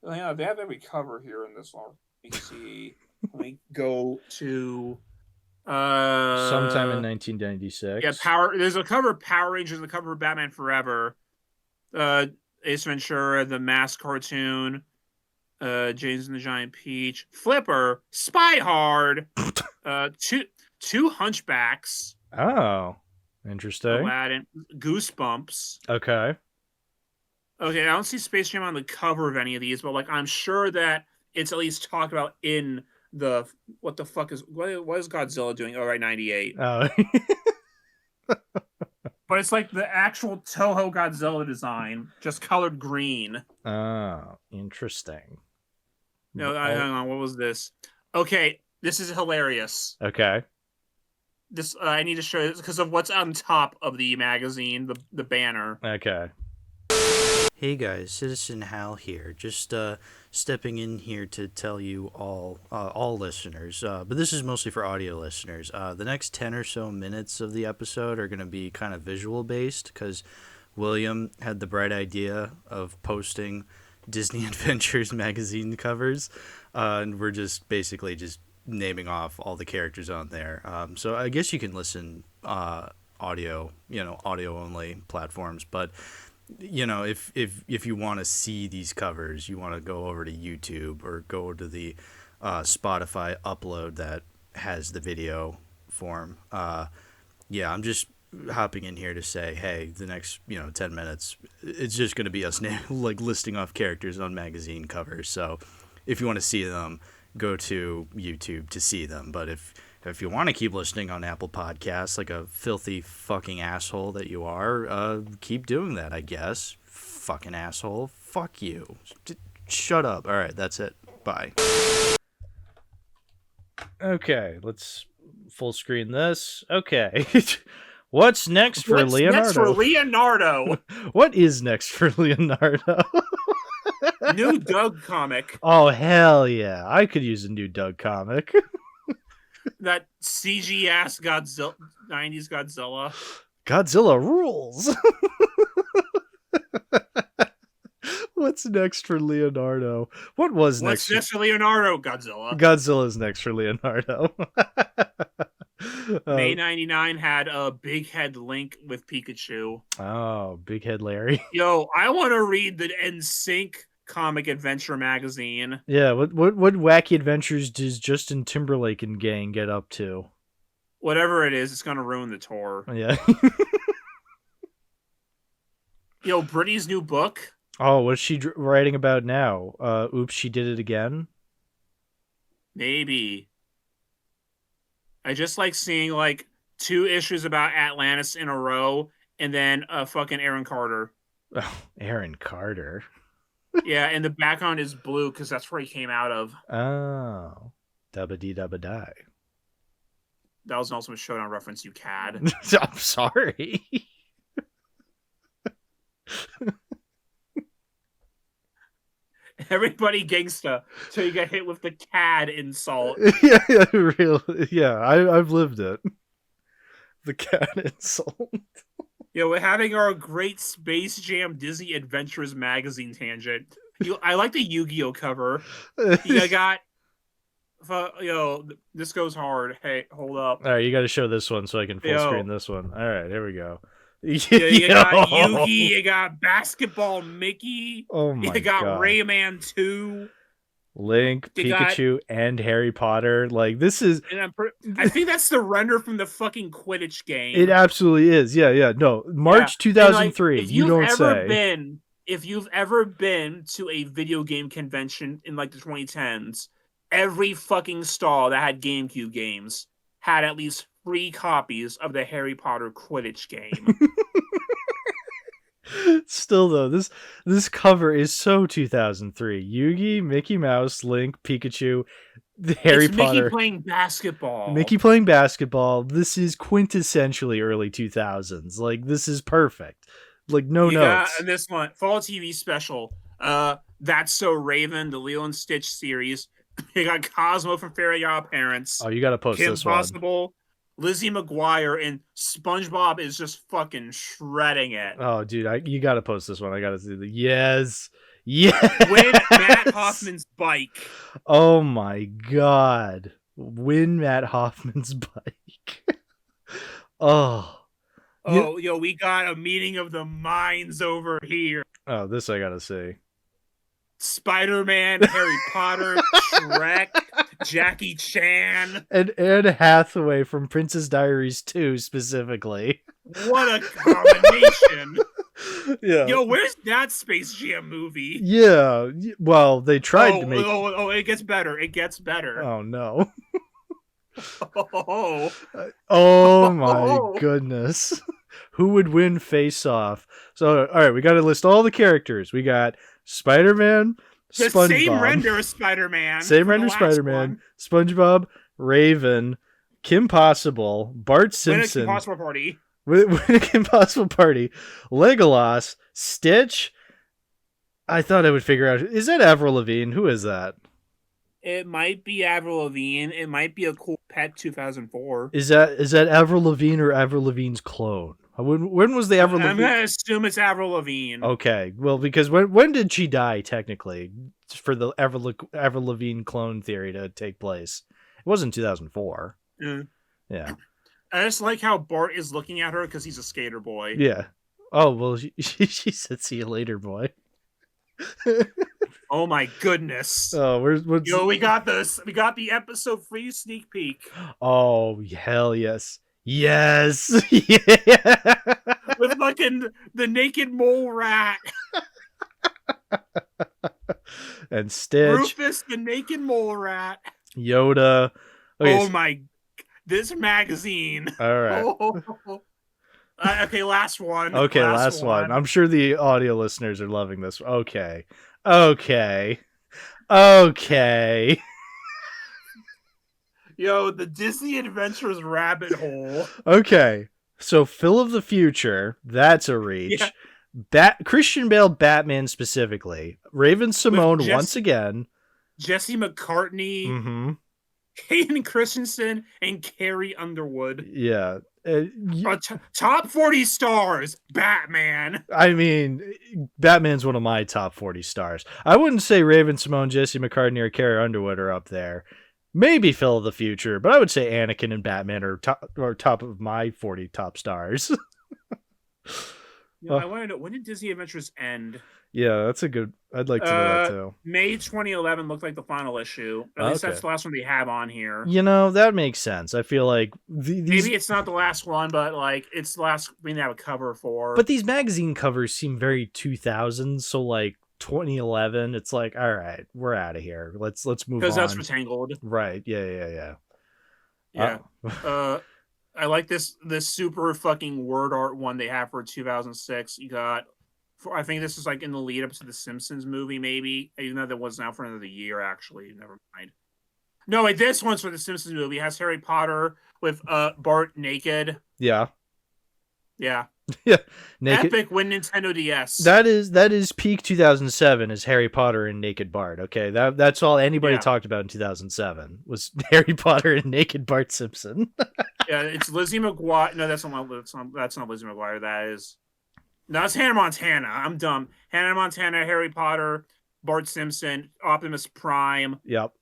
Yeah, they have every cover here in this one. Let me see. Let me go to sometime in 1996. Yeah, there's a cover of Power Rangers, the cover of Batman Forever, Ace Ventura, the Mask cartoon, James and the Giant Peach, Flipper, Spy Hard, two Hunchbacks. Oh, interesting. Aladdin, Goosebumps. Okay, I don't see Space Jam on the cover of any of these, but like I'm sure that it's at least talked about in the what is Godzilla doing? Oh, right, 98. Oh. But it's like the actual Toho Godzilla design, just colored green. Oh, interesting. No, hang on. What was this? Okay, this is hilarious. Okay. This I need to show you because of what's on top of the magazine, the banner. Okay. Hey guys, Citizen Hal here. Just stepping in here to tell you all listeners, but this is mostly for audio listeners. The next 10 or so minutes of the episode are going to be kind of visual based because William had the bright idea of posting Disney Adventures magazine covers, and we're just basically just naming off all the characters on there. So I guess you can listen audio only platforms, but if you want to see these covers, you want to go over to YouTube or go to the Spotify upload that has the video form. I'm just hopping in here to say, hey, the next 10 minutes, it's just going to be us like listing off characters on magazine covers. So if you want to see them, go to YouTube to see them. But if you want to keep listening on Apple Podcasts like a filthy fucking asshole that you are, keep doing that, I guess. Fucking asshole. Fuck you. Shut up. All right, that's it. Bye. Okay, let's full screen this. Okay. What's next for Leonardo? What is next for Leonardo? New Doug comic. Oh, hell yeah. I could use a new Doug comic. That CG ass Godzilla, 90s Godzilla. Godzilla rules. What's next for Leonardo? What's next for Leonardo? Godzilla. Godzilla's next for Leonardo. May 99 had a Big Head Link with Pikachu. Oh, Big Head Larry. Yo, I want to read the NSYNC comic adventure magazine. Yeah, what wacky adventures does Justin Timberlake and gang get up to? Whatever it is, it's gonna ruin the tour. Yeah. Yo, Britney's new book. Oh, what's she writing about now? Oops, she did it again? Maybe. I just like seeing like 2 issues about Atlantis in a row and then fucking Aaron Carter. Oh, Aaron Carter. Yeah, and the background is blue because that's where he came out of. Oh. Dubba-dee-dubba-die. That was an Ultimate Showdown reference, you cad. I'm sorry. Everybody gangsta till you get hit with the cad insult. Yeah, really. Yeah, I've lived it. The cad insult. Yo, we're having our great Space Jam Disney Adventures magazine tangent. I like the Yu-Gi-Oh cover. You got... this goes hard. Hey, hold up. All right, you got to show this one so I can full screen this one. All right, here we go. You got Yugi, you got Basketball Mickey, Oh my you got God. Rayman 2. Link, You Pikachu, and Harry Potter. Like, this is... And I think that's the render from the fucking Quidditch game. It absolutely is. Yeah. No, March 2003. Like, you don't say. If you've ever been to a video game convention in like the 2010s, every fucking stall that had GameCube games had at least 3 copies of the Harry Potter Quidditch game. Still though, this cover is so 2003. Yugi, Mickey Mouse, Link, Pikachu, Harry Potter. Mickey playing basketball. Mickey playing basketball. This is quintessentially early 2000s. Like, this is perfect. Like, no notes. And this one, fall TV special. That's So Raven, the Lilo and Stitch series. You got Cosmo from Fairy Godparents. Oh, you got to post Kim this one. Possible, Lizzie McGuire, and SpongeBob is just fucking shredding it. Oh, dude, you got to post this one. I got to see the... Yes. Win Matt Hoffman's bike. Oh my God. Win Matt Hoffman's bike. Yo, we got a meeting of the minds over here. Oh, this I gotta see. Spider-Man, Harry Potter, Shrek, Jackie Chan. And Anne Hathaway from Princess Diaries 2 specifically. What a combination. Yeah. Yo, where's that Space Jam movie? Yeah. Well, they tried to make... Oh, it gets better. It gets better. Oh, no. Oh. Oh, my goodness. Who would win Face Off? So, all right, we got to list all the characters. We got Spider-Man, the SpongeBob. Same render as Spider-Man. Same render Spider-Man, SpongeBob, Raven, Kim Possible, Bart Simpson. Win a Kim Possible party. Win a Kim Possible party. Legolas, Stitch. I thought I would figure out. Is that Avril Lavigne? Who is that? It might be Avril Lavigne. It might be a Cool Pet 2004. Is that Avril Lavigne or Avril Lavigne's clone? When was the Avril Lavigne? I'm going to assume it's Avril Lavigne. Okay. Well, because when did she die, technically, for the Avril Lavigne clone theory to take place? It wasn't 2004. Yeah. I just like how Bart is looking at her because he's a skater boy. Yeah. Oh, well, she said, "See you later, boy." Oh my goodness. Oh, what's... Yo, we got this. We got the episode free sneak peek. Oh, hell yes. Yes. Yeah. With fucking the naked mole rat. And Stitch. Rufus the naked mole rat. Yoda. Okay, oh my, this magazine. All right. Oh. Okay, last one. Okay, last one. I'm sure the audio listeners are loving this. Okay. Yo, the Disney Adventures rabbit hole. Okay. So Phil of the Future, that's a reach. Yeah. Christian Bale Batman specifically. Raven Simone once again. Jesse McCartney. Mm-hmm. Hayden Christensen and Carrie Underwood. Yeah. Top 40 stars, Batman. I mean, Batman's one of my top 40 stars. I wouldn't say Raven Simone, Jesse McCartney, or Carrie Underwood are up there. Maybe Phil of the Future, but I would say Anakin and Batman are top of my 40 top stars. I want to know, when did Disney Adventures end? Yeah, that's a good... I'd like to know that too. May 2011 looked like the final issue. At least that's the last one they have on here. You know, that makes sense. I feel like... Maybe it's not the last one, but like it's the last we have a cover for. But these magazine covers seem very 2000s, so like 2011, it's like, all right, we're out of here. Let's move on. Because that's Tangled. Right, yeah. Yeah. I like this super fucking word art one they have for 2006. You got... I think this is like in the lead up to the Simpsons movie, maybe. Even though that wasn't out for another year, actually. Never mind. No, wait, this one's for the Simpsons movie. It has Harry Potter with Bart naked. Yeah. Yeah. Yeah. Naked. Epic win Nintendo DS. That is peak 2007 is Harry Potter and naked Bart. Okay, that's all anybody talked about in 2007 was Harry Potter and naked Bart Simpson. Yeah, it's Lizzie McGuire. No, that's not Lizzie McGuire. That is... No, it's Hannah Montana. I'm dumb. Hannah Montana, Harry Potter, Bart Simpson, Optimus Prime. Yep.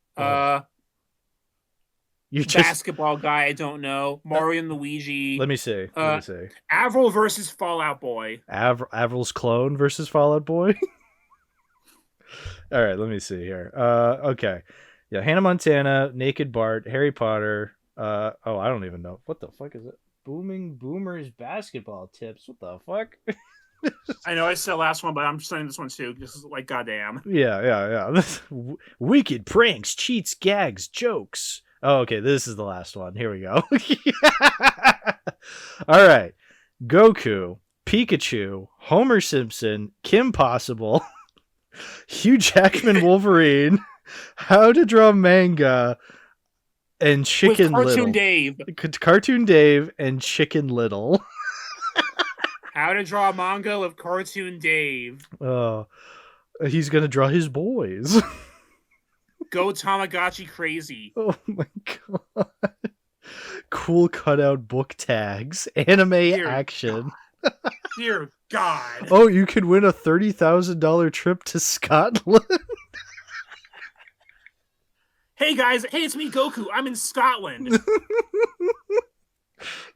You just basketball guy. I don't know. Mario and Luigi. let me see. Avril versus Fallout Boy. Avril's clone versus Fall Out Boy. All right, let me see here. Okay, yeah, Hannah Montana, Naked Bart, Harry Potter. I don't even know what the fuck is it. Booming Boomers basketball tips. What the fuck? I know I said last one, but I'm saying this one too. This is like goddamn. Yeah. Wicked pranks, cheats, gags, jokes. Oh, okay, this is the last one. Here we go. All right, Goku, Pikachu, Homer Simpson, Kim Possible, Hugh Jackman Wolverine, How to Draw Manga, and Chicken With Cartoon Little. Dave. Cartoon Dave and Chicken Little. How to Draw Manga with Cartoon Dave. Oh, he's gonna draw his boys. Go Tamagotchi crazy. Oh my god. Cool cutout book tags. Anime action. God. Dear God. Oh, you can win a $30,000 trip to Scotland. Hey guys, hey, it's me, Goku. I'm in Scotland.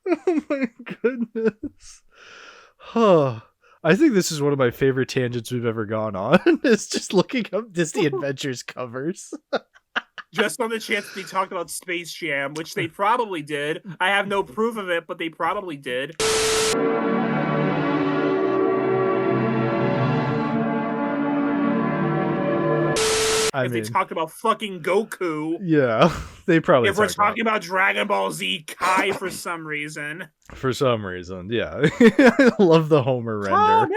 Oh my goodness. Huh. I think this is one of my favorite tangents we've ever gone on. It's just looking up Disney Adventures covers. Just on the chance they talked about Space Jam, which they probably did. I have no proof of it, but they probably did. They talked about fucking Goku. Yeah, they probably. If we're talking about Dragon Ball Z Kai for some reason. For some reason, yeah. I love the Homer render.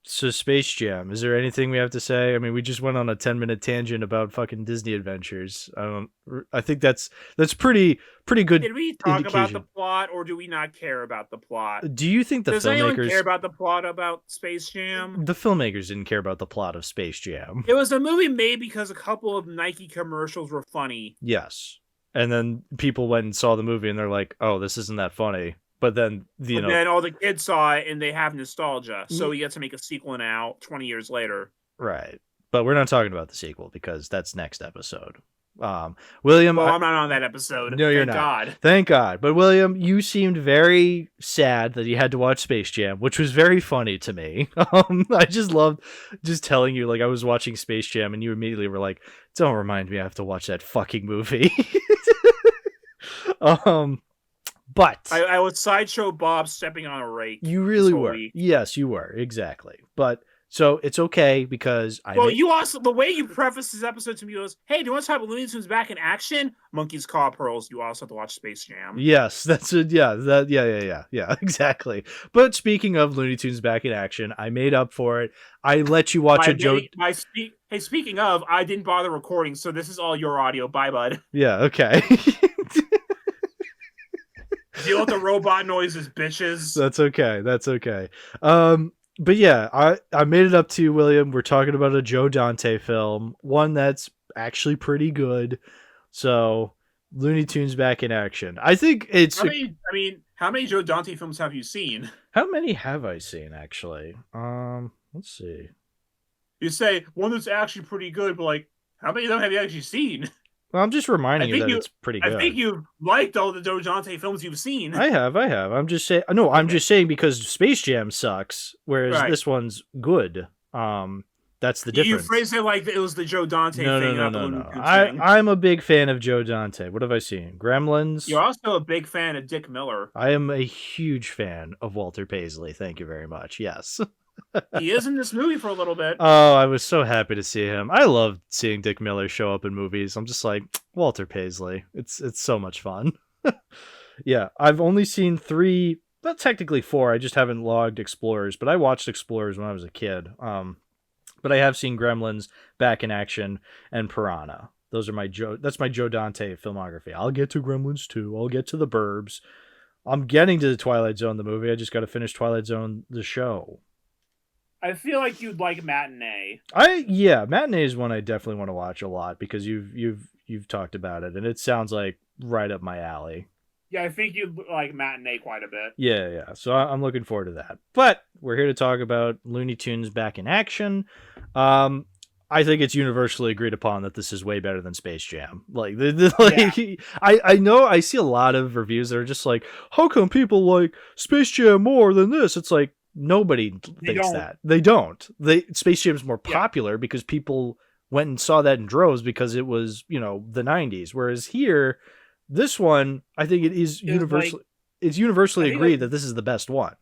So Space Jam. Is there anything we have to say? I mean, we just went on a 10-minute tangent about fucking Disney Adventures. I think that's pretty good. Did we talk about the plot, or do we not care about the plot? Do you think Does anyone care about the plot about Space Jam? The filmmakers didn't care about the plot of Space Jam. It was a movie made because a couple of Nike commercials were funny. Yes. And then people went and saw the movie and they're like, "Oh, this isn't that funny." But then, then all the kids saw it and they have nostalgia. So we get to make a sequel now, 20 years later. Right. But we're not talking about the sequel because that's next episode. William... Well, I'm not on that episode. No, you're not. God. Thank God. But William, you seemed very sad that you had to watch Space Jam, which was very funny to me. I just loved just telling you, like, I was watching Space Jam and you immediately were like, don't remind me I have to watch that fucking movie. But I was Sideshow Bob stepping on a rake. You really were. Yes, you were. Exactly. But so it's okay because you also, the way you prefaced this episode to me was, hey, do you want to talk about Looney Tunes back in action? Monkey's Claw Pearls. You also have to watch Space Jam. Yes, that's it. Yeah, exactly. But speaking of Looney Tunes back in action, I made up for it. I let you watch Hey, speaking of, I didn't bother recording, so this is all your audio. Bye, bud. Yeah, okay. Deal with the robot noises, bitches. That's okay. But yeah, I made it up to you, William. We're talking about a Joe Dante film, one that's actually pretty good. So, Looney Tunes back in action. I think it's... how many Joe Dante films have you seen? How many have I seen, actually? Let's see. You say one that's actually pretty good, but like, how many of them have you actually seen? Well, I'm just reminding you that it's pretty good. I think you've liked all the Joe Dante films you've seen. I have. I'm just saying. No, I'm just saying because Space Jam sucks, whereas this one's good. That's the difference. You phrased it like it was the Joe Dante thing. No. I'm a big fan of Joe Dante. What have I seen? Gremlins. You're also a big fan of Dick Miller. I am a huge fan of Walter Paisley. Thank you very much. Yes. He is in this movie for a little bit. Oh, I was so happy to see him. I love seeing Dick Miller show up in movies. I'm just like, Walter Paisley. It's so much fun. Yeah, I've only seen 3, not technically 4. I just haven't logged Explorers, but I watched Explorers when I was a kid. But I have seen Gremlins back in action and Piranha. That's my Joe Dante filmography. I'll get to Gremlins too. I'll get to The Burbs. I'm getting to the Twilight Zone, the movie. I just got to finish Twilight Zone, the show. I feel like you'd like Matinee. Matinee is one I definitely want to watch a lot because you've talked about it and it sounds like right up my alley. Yeah, I think you'd like Matinee quite a bit. Yeah. So I'm looking forward to that. But we're here to talk about Looney Tunes back in action. I think it's universally agreed upon that this is way better than Space Jam. Like, I know I see a lot of reviews that are just like, how come people like Space Jam more than this? It's like, nobody thinks that. They don't. Space Jam's more popular because people went and saw that in droves because it was, the 90s. Whereas here, this one, I think it's universally agreed that this is the best one.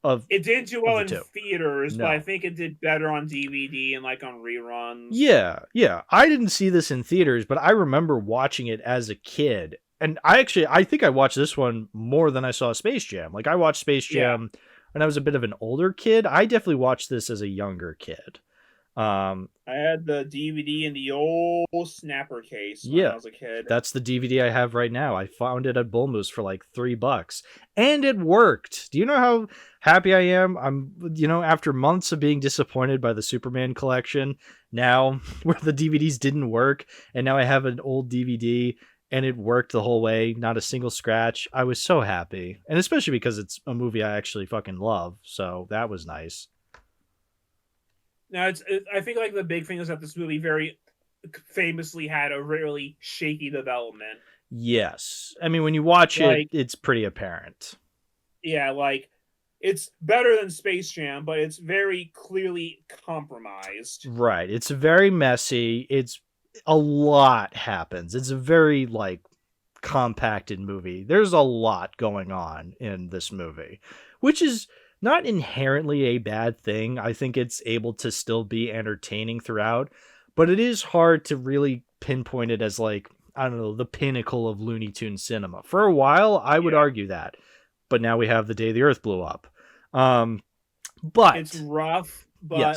It didn't do well in theaters, but I think it did better on DVD and like on reruns. Yeah. I didn't see this in theaters, but I remember watching it as a kid. And I think I watched this one more than I saw Space Jam. Like, I watched Space Jam when I was a bit of an older kid. I definitely watched this as a younger kid. I had the DVD in the old snapper case when I was a kid. That's the DVD I have right now. I found it at Bull Moose for like $3, and it worked. Do you know how happy I am? I'm, after months of being disappointed by the Superman collection, now where the DVDs didn't work, and now I have an old DVD and it worked the whole way, not a single scratch. I was so happy, and especially because it's a movie I actually fucking love, so that was nice. Now, I think like the big thing is that this movie very famously had a really shaky development. Yes. I mean, when you watch it, it's pretty apparent. Yeah, like, it's better than Space Jam, but it's very clearly compromised. Right. It's very messy. A lot happens. It's a very, compacted movie. There's a lot going on in this movie, which is not inherently a bad thing. I think it's able to still be entertaining throughout, but it is hard to really pinpoint it as I don't know, the pinnacle of Looney Tunes cinema. For a while, I would argue that, but now we have The Day the Earth Blew Up. But it's rough, but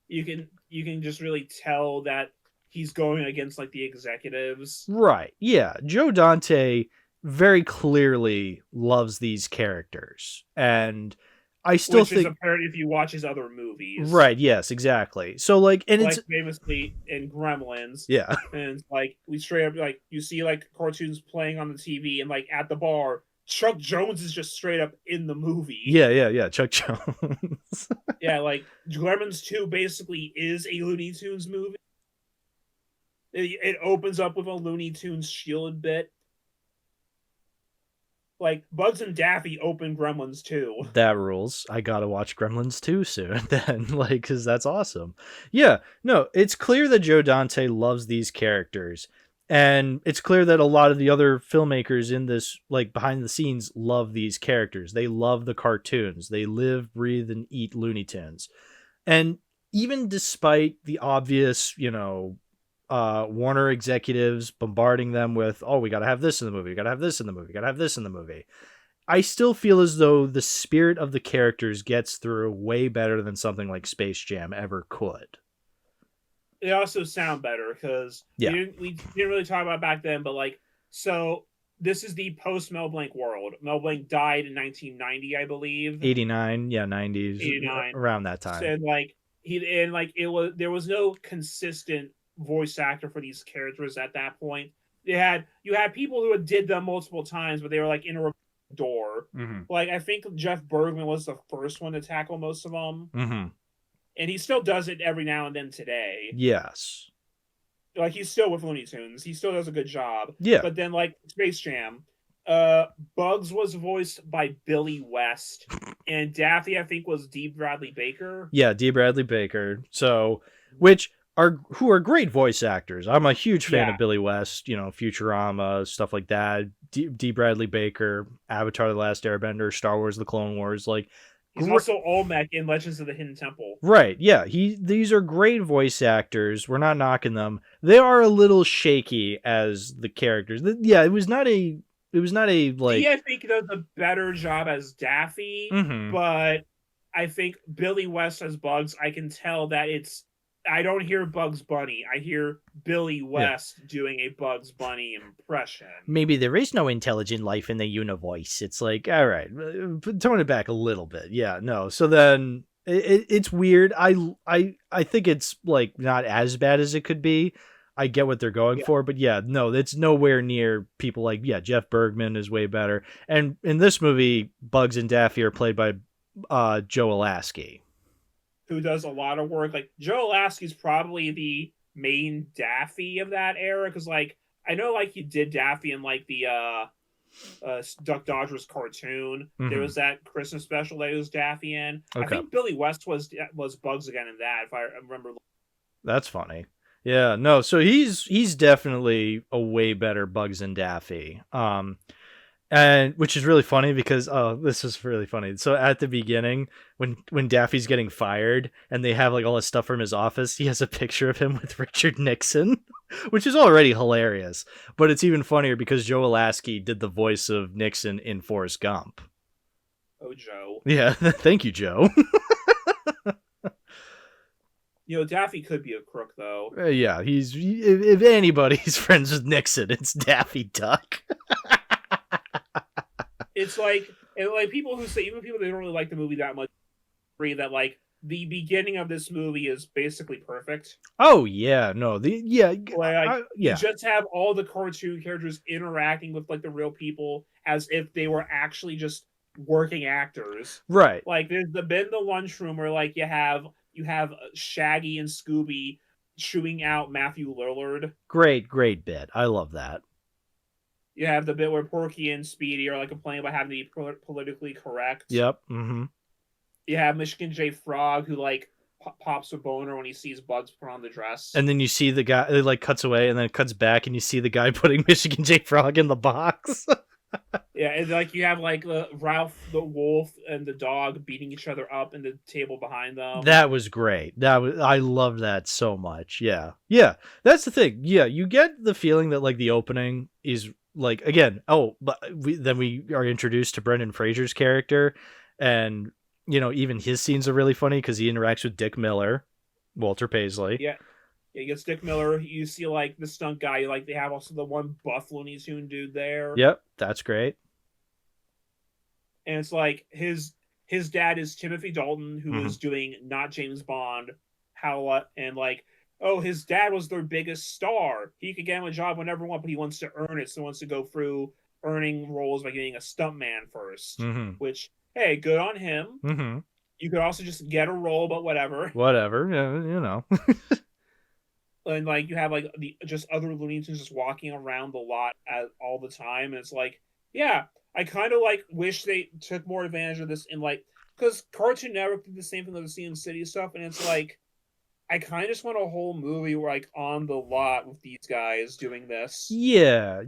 you can just really tell that he's going against the executives. Right. Yeah. Joe Dante very clearly loves these characters, and I still think, is apparent if you watch his other movies. Right, yes, exactly. So it's famously in Gremlins. Yeah. And we straight up you see cartoons playing on the TV, and at the bar, Chuck Jones is just straight up in the movie. Yeah, Chuck Jones. Yeah, Gremlins 2 basically is a Looney Tunes movie. It opens up with a Looney Tunes Shield bit. Bugs and Daffy open Gremlins 2. That rules. I gotta watch Gremlins 2 soon then, because that's awesome. Yeah, no, it's clear that Joe Dante loves these characters, and it's clear that a lot of the other filmmakers in this, behind the scenes, love these characters. They love the cartoons. They live, breathe, and eat Looney Tunes. And even despite the obvious, Warner executives bombarding them with, we gotta have this in the movie, we gotta have this in the movie, we gotta have this in the movie, I still feel as though the spirit of the characters gets through way better than something like Space Jam ever could. They also sound better because we didn't really talk about back then, but so this is the post Mel Blanc world. Mel Blanc died in 1990, I believe. 89, 90s, 89, around that time. And there was no consistent voice actor for these characters at that point. You had people who did them multiple times, but they were in a door. Mm-hmm. I think Jeff Bergman was the first one to tackle most of them. Mm-hmm. And he still does it every now and then today. Yes. He's still with Looney Tunes. He still does a good job. Yeah. But then Space Jam, Bugs was voiced by Billy West, and Daffy I think was D. Bradley Baker. Yeah, D. Bradley Baker. So, who are great voice actors. I'm a huge fan of Billy West, Futurama, stuff like that. D. Bradley Baker, Avatar: The Last Airbender, Star Wars: The Clone Wars. He's also Olmec in Legends of the Hidden Temple. Right, yeah. These are great voice actors. We're not knocking them. They are a little shaky as the characters. Yeah, it was not a I think does a better job as Daffy, but I think Billy West as Bugs, I can tell that I don't hear Bugs Bunny. I hear Billy West doing a Bugs Bunny impression. Maybe there is no intelligent life in the univoice. It's all right, tone it back a little bit. Yeah, no. So then it's weird. I think it's not as bad as it could be. I get what they're going for, but yeah, no, it's nowhere near people like, yeah, Jeff Bergman is way better. And in this movie, Bugs and Daffy are played by Joe Alasky. Who does a lot of work. Like, Joe Alasky's probably the main Daffy of that era, because, like, I know, like, he did Daffy in, like, the Duck Dodgers cartoon. There was that Christmas special that he was Daffy in. Okay. I think Billy West was Bugs again in that, if I remember. That's funny. Yeah, no, so he's definitely a way better Bugs than Daffy. And which is really funny because this is really funny. So at the beginning, when Daffy's getting fired and they have like all his stuff from his office, he has a picture of him with Richard Nixon, which is already hilarious. But it's even funnier because Joe Alasky did the voice of Nixon in Forrest Gump. Oh, Joe. Yeah, thank you, Joe. You know, Daffy could be a crook, though. Yeah, if anybody's friends with Nixon, it's Daffy Duck. It's like people who say, even people that don't really like the movie that much, agree that like the beginning of this movie is basically perfect. Oh yeah, no, You just have all the cartoon characters interacting with like the real people as if they were actually just working actors. Right. Like there's been the lunchroom where like you have Shaggy and Scooby chewing out Matthew Lillard. Great bit. I love that. You have the bit where Porky and Speedy are like complaining about having to be politically correct. Yep. Mm-hmm. You have Michigan J. Frog who like pops a boner when he sees Bugs put on the dress. And then you see the guy, it like cuts away and then it cuts back and you see the guy putting Michigan J. Frog in the box. Yeah, and like you have like Ralph the wolf and the dog beating each other up in the table behind them. That was great. I love that so much. Yeah. Yeah. That's the thing. Yeah, you get the feeling that like the opening is like, again, but we are introduced to Brendan Fraser's character, and you know, even his scenes are really funny because he interacts with Dick Miller, Walter Paisley. Yeah. You get Dick Miller. You see like the stunt guy. Like they have also the one buff Looney Tune dude there. Yep, that's great. And it's like his dad is Timothy Dalton, who is doing not James Bond. And like, oh, his dad was their biggest star. He could get him a job whenever he wants, but he wants to earn it. So he wants to go through earning roles by getting a stuntman first. Which, hey, good on him. You could also just get a role, but whatever. Whatever, yeah, you know. And like you have like just other Looney Tunes just walking around the lot all the time, and it's like, yeah, I kind of like wish they took more advantage of this in like, because Cartoon Network did the same thing with the Sin City stuff, and it's like, I kind of just want a whole movie where like on the lot with these guys doing this. Yeah,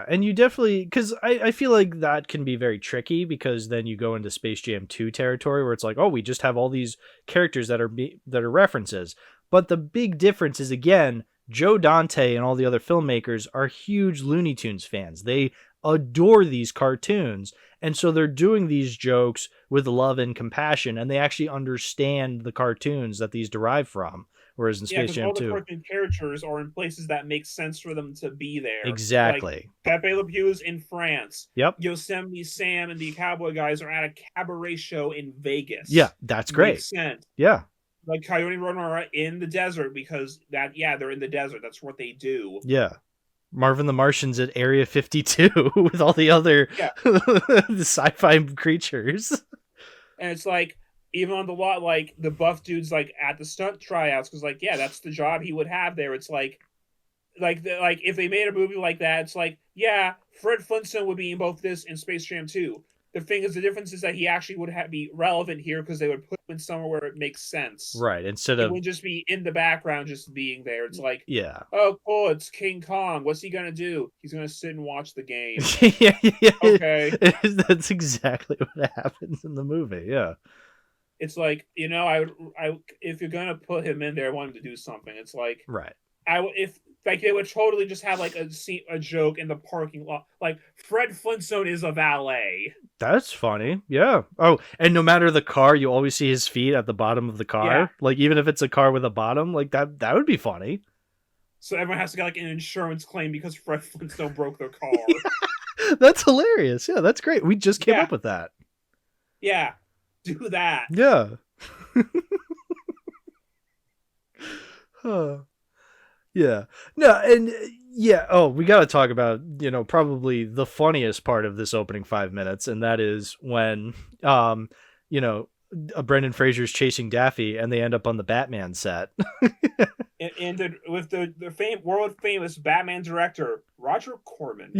and you definitely, because I feel like that can be very tricky because then you go into Space Jam 2 territory where it's like, oh, we just have all these characters that are references. But the big difference is, again, Joe Dante and all the other filmmakers are huge Looney Tunes fans. They adore these cartoons. And so they're doing these jokes with love and compassion, and they actually understand the cartoons that these derive from. Whereas in Space Jam 2, all the cartoon characters are in places that make sense for them to be there. Exactly. Like Pepe Le Pew's in France. Yep. Yosemite Sam and the Cowboy Guys are at a cabaret show in Vegas. Yeah, that's great. Makes sense. Yeah. Like Coyote Road are in the desert because they're in the desert. That's what they do. Yeah. Marvin the Martian's at Area 52 with all the other the sci-fi creatures. And it's like, even on the lot, like the buff dude's like at the stunt tryouts because like, yeah, that's the job he would have there. It's like if they made a movie like that, it's like, yeah, Fred Flintstone would be in both this and Space Jam 2. The thing is, the difference is that he actually would be relevant here because they would put him in somewhere where it makes sense. Right. Instead of... It would just be in the background, just being there. It's like, yeah. Oh, cool, it's King Kong. What's he going to do? He's going to sit and watch the game. Yeah. Okay. That's exactly what happens in the movie, yeah. It's like, you know, if you're going to put him in there, I want him to do something. It's like... Right. Like they would totally just have like a joke in the parking lot, like Fred Flintstone is a valet. That's funny, yeah. Oh, and no matter the car, you always see his feet at the bottom of the car. Yeah. Like even if it's a car with a bottom, like that would be funny. So everyone has to get like an insurance claim because Fred Flintstone broke their car. That's hilarious. Yeah, that's great. We just came up with that. Yeah, do that. Yeah. Huh. Yeah. No, and yeah, oh, we got to talk about, probably the funniest part of this opening 5 minutes, and that is when, you know, Brendan Fraser's chasing Daffy and they end up on the Batman set. With the world famous Batman director Roger Corman.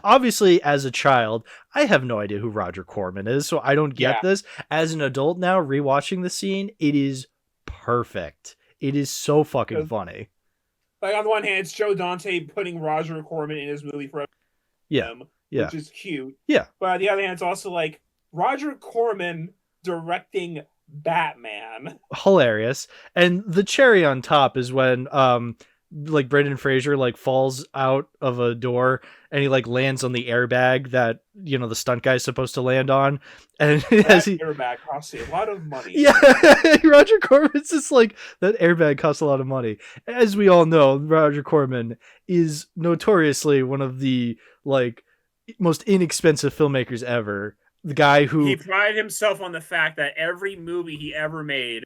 Obviously, as a child, I have no idea who Roger Corman is, so I don't get this. As an adult now, rewatching the scene, it is perfect. It is so fucking funny. Like, on the one hand, it's Joe Dante putting Roger Corman in his movie for him, which is cute. Yeah. But on the other hand, it's also like Roger Corman directing Batman. Hilarious. And the cherry on top is when like Brendan Fraser like falls out of a door and he like lands on the airbag that the stunt guy's supposed to land on, and airbag costs a lot of money. Yeah, Roger Corman's just like, that airbag costs a lot of money. As we all know, Roger Corman is notoriously one of the like most inexpensive filmmakers ever. The guy who he prided himself on the fact that every movie he ever made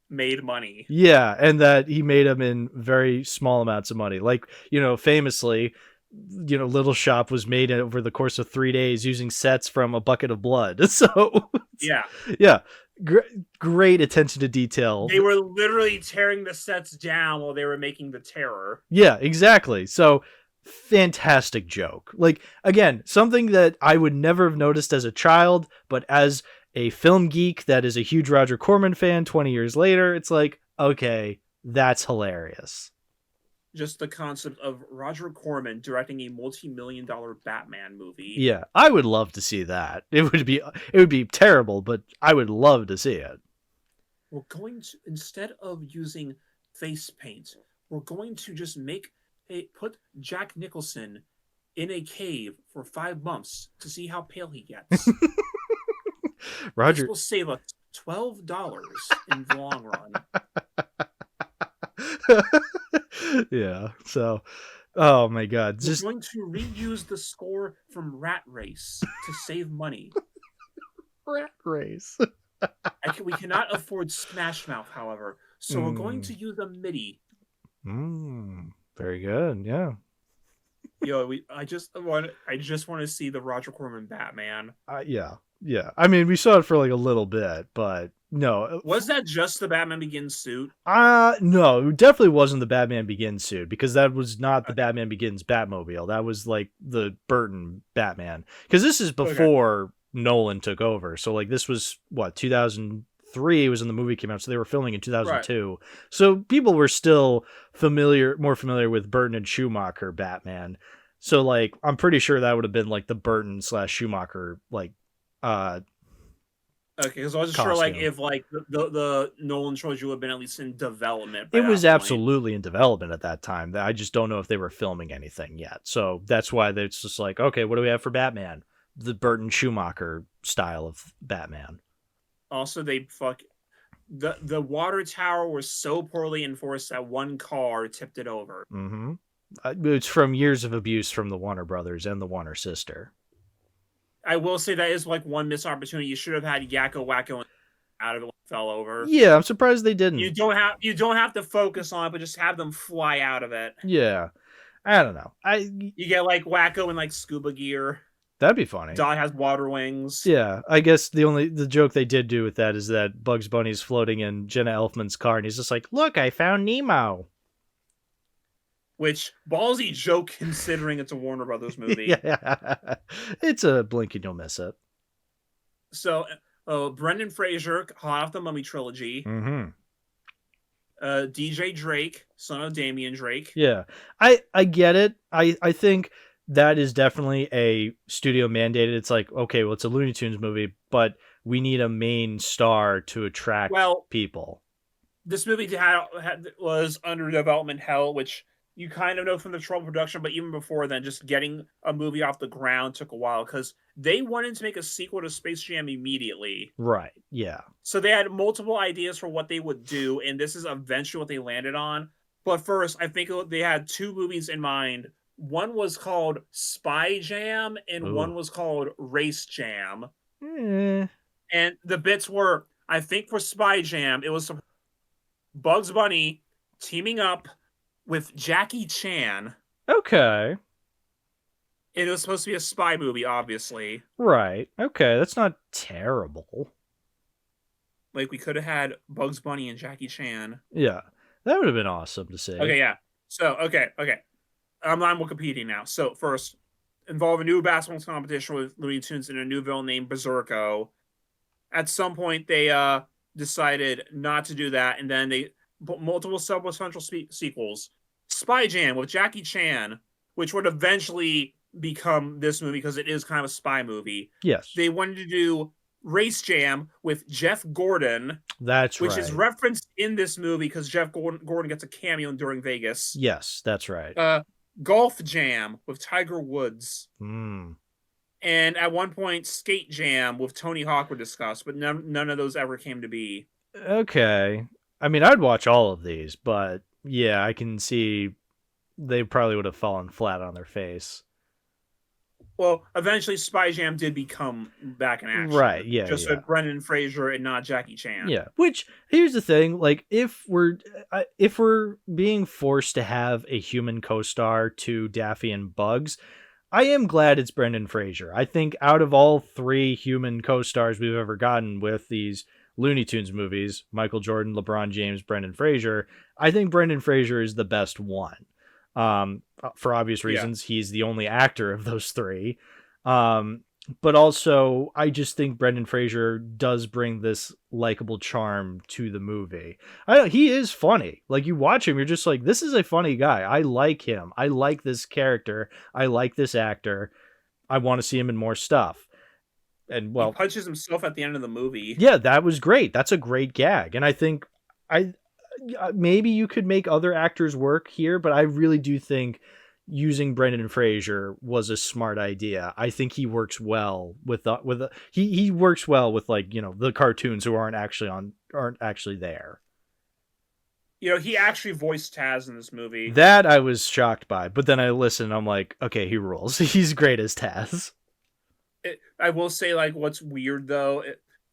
money. Yeah, and that he made them in very small amounts of money. Like, famously, Little Shop was made over the course of 3 days using sets from A Bucket of Blood. So yeah, great attention to detail. They were literally tearing the sets down while they were making The Terror. Yeah, exactly. So fantastic joke. Like, again, something that I would never have noticed as a child, but as a film geek that is a huge Roger Corman fan 20 years later, it's like, okay, that's hilarious. Just the concept of Roger Corman directing a multi-million-dollar Batman movie. Yeah, I would love to see that. It would be terrible, but I would love to see it. We're going to, instead of using face paint, we're going to just put Jack Nicholson in a cave for 5 months to see how pale he gets. Roger this will save us $12 in the long run. Yeah. So, oh my God, we're going to reuse the score from Rat Race to save money. Rat Race. We cannot afford Smash Mouth, however, so we're going to use a MIDI. Very good. Yeah. Yo, I just want to see the Roger Corman Batman. Yeah. I mean, we saw it for like a little bit, but no. Was that just the Batman Begins suit? No, it definitely wasn't the Batman Begins suit, because that was not the Batman Begins Batmobile. That was like the Burton Batman, because this is before Nolan took over. So like, this was what, 2003 was when the movie came out, so they were filming in 2002. Right. So people were still more familiar with Burton and Schumacher Batman. So like, I'm pretty sure that would have been like the Burton / Schumacher like okay, because I wasn't sure like if like the Nolan trilogy would have been at least in development. It was absolutely in development at that time. I just don't know if they were filming anything yet. So that's why it's just like, okay, what do we have for Batman? The Burton Schumacher style of Batman. Also, the water tower was so poorly enforced that one car tipped it over. Mm-hmm. It's from years of abuse from the Warner Brothers and the Warner sister. I will say that is like one missed opportunity. You should have had Yakko Wacko out of it when it fell over. Yeah, I'm surprised they didn't. You don't have to focus on it, but just have them fly out of it. Yeah, I don't know. You get like Wacko in like scuba gear. That'd be funny. Dot has water wings. Yeah, I guess the joke they did do with that is that Bugs Bunny's floating in Jenna Elfman's car, and he's just like, "Look, I found Nemo." Which, ballsy joke considering it's a Warner Brothers movie. Yeah, it's a blink and you'll miss it. So, Brendan Fraser, hot off the Mummy trilogy. Mm-hmm. DJ Drake, son of Damian Drake. Yeah, I get it. I think that is definitely a studio mandated. It's like, okay, well, it's a Looney Tunes movie, but we need a main star to attract people. This movie was under development hell, which you kind of know from the Trouble production, but even before then, just getting a movie off the ground took a while because they wanted to make a sequel to Space Jam immediately. Right, yeah. So they had multiple ideas for what they would do, and this is eventually what they landed on. But first, I think they had 2 movies in mind. One was called Spy Jam, and one was called Race Jam. And the bits were, I think for Spy Jam, it was Bugs Bunny teaming up with Jackie Chan. Okay. It was supposed to be a spy movie, obviously. Right. Okay, that's not terrible. Like, we could have had Bugs Bunny and Jackie Chan. Yeah, that would have been awesome to see. Okay, yeah. So, okay. I'm on Wikipedia now. So, first, involve a new basketball competition with Looney Tunes and a new villain named Berserko. At some point, they decided not to do that, and then they put multiple subsequential sequels. Spy Jam with Jackie Chan, which would eventually become this movie because it is kind of a spy movie. Yes. They wanted to do Race Jam with Jeff Gordon. That's which right. is referenced in this movie because Jeff Gordon gets a cameo during Vegas. Yes, that's right. Golf Jam with Tiger Woods. Mm. And at one point, Skate Jam with Tony Hawk were discussed, but none of those ever came to be. Okay. I mean, I'd watch all of these, but yeah, I can see they probably would have fallen flat on their face. Well, eventually Spy Jam did become back in action. Right, yeah. Just with Brendan Fraser and not Jackie Chan. Yeah, which, here's the thing, like, if we're being forced to have a human co-star to Daffy and Bugs, I am glad it's Brendan Fraser. I think out of all three human co-stars we've ever gotten with these Looney Tunes movies, Michael Jordan, LeBron James, Brendan Fraser, I think Brendan Fraser is the best one. For obvious reasons, he's the only actor of those three. But also, I just think Brendan Fraser does bring this likable charm to the movie. He is funny. Like, you watch him, you're just like, this is a funny guy. I like him. I like this character. I like this actor. I want to see him in more stuff. And, well, he punches himself at the end of the movie. Yeah, that was great. That's a great gag. And I think maybe you could make other actors work here, but I really do think using Brendan Fraser was a smart idea. I think he works well he works well with, like, you know, the cartoons who aren't actually there. You know, he actually voiced Taz in this movie. That I was shocked by, but then I listened, I'm like, okay, he rules. He's great as Taz. I will say, like, what's weird though,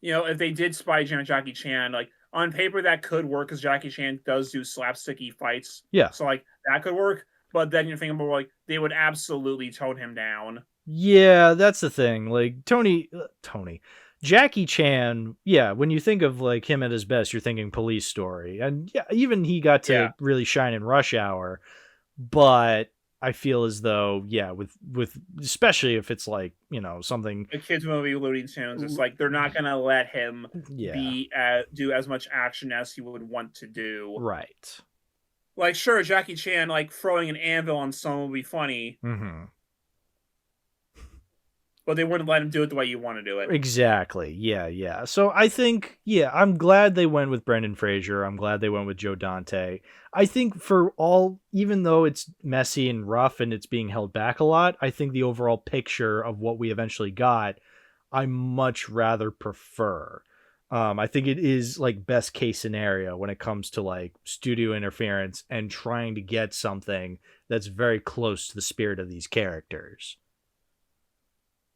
you know, if they did Spy Jam and Jackie Chan, like, on paper that could work because Jackie Chan does do slapsticky fights. Yeah. So, like, that could work. But then you think about, like, they would absolutely tone him down. Yeah, that's the thing. Like, Jackie Chan, yeah, when you think of, like, him at his best, you're thinking Police Story. And yeah, even he got to really shine in Rush Hour. But I feel as though, yeah, with especially if it's, like, you know, something, a kids movie, Looney Tunes, it's like they're not gonna let him do as much action as he would want to do. Right. Like, sure, Jackie Chan, like, throwing an anvil on someone would be funny. Mm-hmm. But they wouldn't let him do it the way you want to do it. Exactly. Yeah. So I think, I'm glad they went with Brendan Fraser. I'm glad they went with Joe Dante. I think even though it's messy and rough and it's being held back a lot, I think the overall picture of what we eventually got, I much rather prefer. I think it is, like, best case scenario when it comes to, like, studio interference and trying to get something that's very close to the spirit of these characters.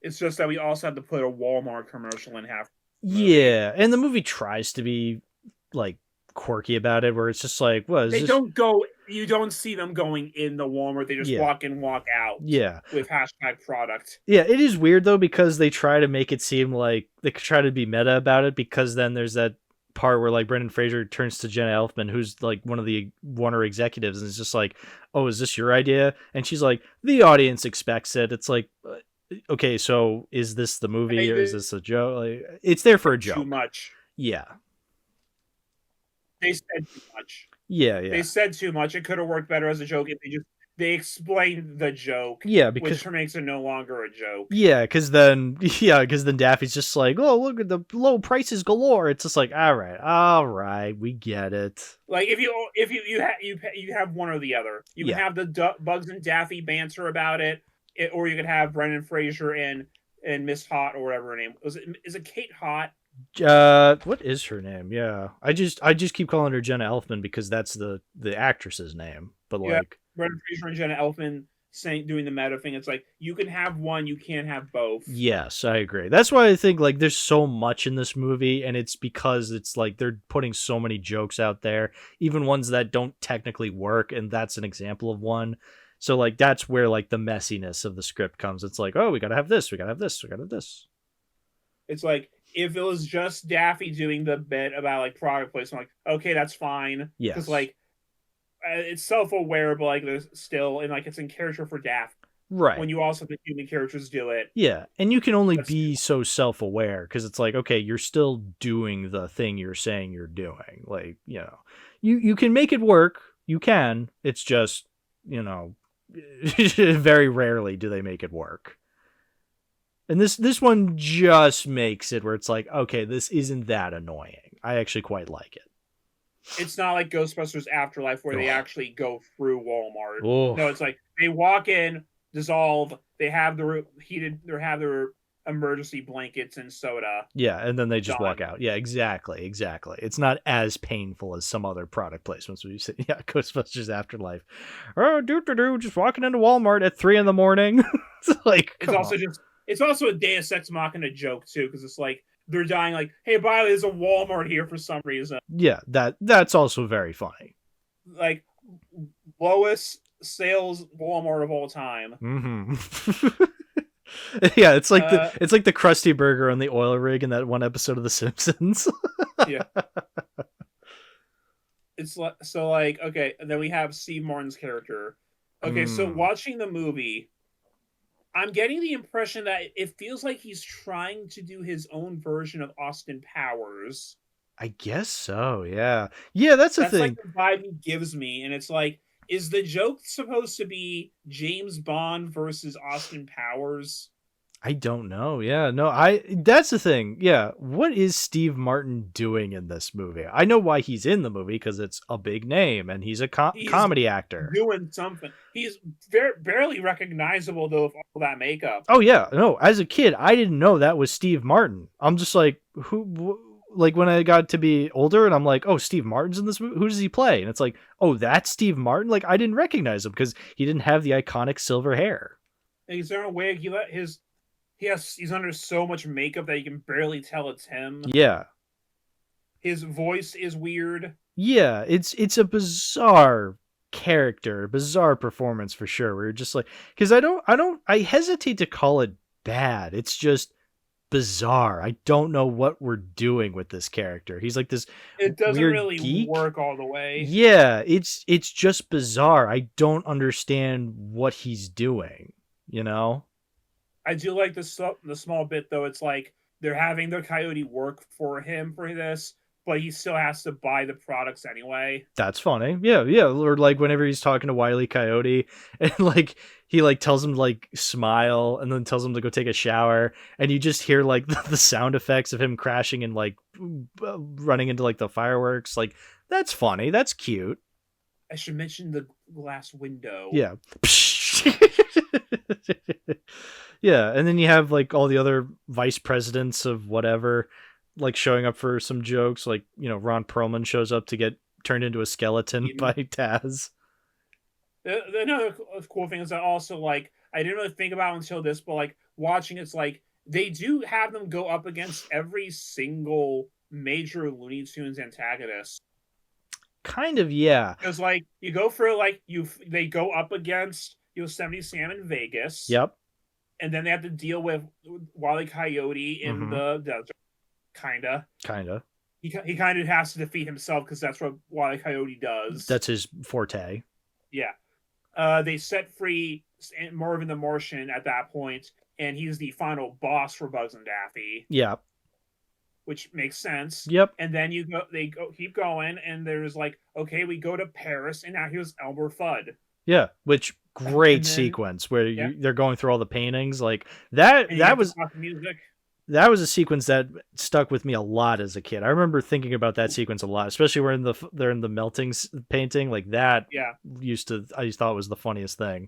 It's just that we also have to put a Walmart commercial in half. Yeah, and the movie tries to be, like, quirky about it, where it's just like, what is this? You don't see them going in the Walmart. They just walk in, walk out. Yeah. With hashtag product. Yeah, it is weird, though, because they try to make it seem like they try to be meta about it, because then there's that part where, like, Brendan Fraser turns to Jenna Elfman, who's, like, one of the Warner executives, and it's just like, oh, is this your idea? And she's like, the audience expects it. It's like, okay, so is this the movie, or is this a joke? Like, it's there for a joke. Too much. Yeah. They said too much. Yeah. They said too much. It could have worked better as a joke if they explained the joke. Yeah, because which makes it no longer a joke. Yeah, because then Daffy's just like, oh, look at the low prices galore. It's just like, all right, we get it. Like, if you have one or the other, you can have the Bugs and Daffy banter about it, or you could have Brendan Fraser and Miss Hot, or whatever her name is. It Kate Hot? What is her name? Yeah, I just keep calling her Jenna Elfman because that's the actress's name. But like, Brendan Fraser and Jenna Elfman doing the meta thing. It's like you can have one, you can't have both. Yes, I agree. That's why I think like there's so much in this movie, and it's because it's like they're putting so many jokes out there, even ones that don't technically work, and that's an example of one. So like that's where like the messiness of the script comes. It's like, oh, we gotta have this, we gotta have this, we gotta have this. It's like if it was just Daffy doing the bit about like product placement, like okay, that's fine. Yes. Because like it's self-aware, but like there's still, and like it's in character for Daffy. Right. When you also have the human characters do it. Yeah, and you can only be so self-aware because it's like, okay, you're still doing the thing you're saying you're doing. Like, you know, you can make it work. You can. It's just, you know, very rarely do they make it work. And this one just makes it where it's like, okay, this isn't that annoying. I actually quite like it. It's not like Ghostbusters Afterlife where they actually go through Walmart. Oh. No, it's like they walk in, dissolve, they have their emergency blankets and soda. Yeah, and then they just walk out. Yeah, exactly. It's not as painful as some other product placements where you say, yeah, Ghostbusters Afterlife. Oh, just walking into Walmart at 3 a.m. It's like, it's also a Deus Ex Machina joke too, because it's like they're dying like, hey, by the way, there's a Walmart here for some reason. Yeah, that's also very funny. Like lowest sales Walmart of all time. Mm-hmm. Yeah, it's like the Krusty Burger on the oil rig in that one episode of The Simpsons. Yeah. It's like, so like, okay, and then we have Steve Martin's character. Okay, so watching the movie, I'm getting the impression that it feels like he's trying to do his own version of Austin Powers. I guess so, yeah. Yeah, that's the thing. That's like the vibe he gives me, and it's like, is the joke supposed to be James Bond versus Austin Powers? I don't know. Yeah, no, that's the thing. Yeah, what is Steve Martin doing in this movie? I know why he's in the movie because it's a big name and he's a comedy actor. Doing something. He's barely recognizable though with all that makeup. Oh yeah, no, as a kid, I didn't know that was Steve Martin. I'm just like, who? Like when I got to be older and I'm like, oh, Steve Martin's in this movie. Who does he play? And it's like, oh, that's Steve Martin. Like I didn't recognize him because he didn't have the iconic silver hair. Is there a wig? He's under so much makeup that you can barely tell it's him. Yeah. His voice is weird. Yeah, it's a bizarre character, bizarre performance for sure. Where you're just like, because I hesitate to call it bad. It's just bizarre. I don't know what we're doing with this character. He's like this. It doesn't weird really geek. Work all the way. Yeah, it's just bizarre. I don't understand what he's doing. You know. I do like the small bit though. It's like they're having the Coyote work for him for this, but he still has to buy the products anyway. That's funny. Yeah. Or like whenever he's talking to Wile E. Coyote and like he like tells him to like smile and then tells him to go take a shower and you just hear like the sound effects of him crashing and like running into like the fireworks. Like that's funny. That's cute. I should mention the glass window. Yeah. Yeah, and then you have like all the other vice presidents of whatever like showing up for some jokes. Like, you know, Ron Perlman shows up to get turned into a skeleton by Taz. Another cool thing is that also like I didn't really think about it until this, but like watching it's like they do have them go up against every single major Looney Tunes antagonist. Kind of, yeah. Because like you go for like they go up against Yosemite Sam in Vegas. Yep. And then they have to deal with Wile E. Coyote in the desert. Kinda. He kind of has to defeat himself because that's what Wile E. Coyote does. That's his forte. Yeah. They set free Marvin the Martian at that point, and he's the final boss for Bugs and Daffy. Yeah. Which makes sense. Yep. And then they keep going, and there's like, okay, we go to Paris, and now here's Elmer Fudd. Yeah, which great sequence where they're going through all the paintings like that. That was a sequence that stuck with me a lot as a kid. I remember thinking about that sequence a lot, especially where they're in the melting painting like that. Yeah, I just thought it was the funniest thing.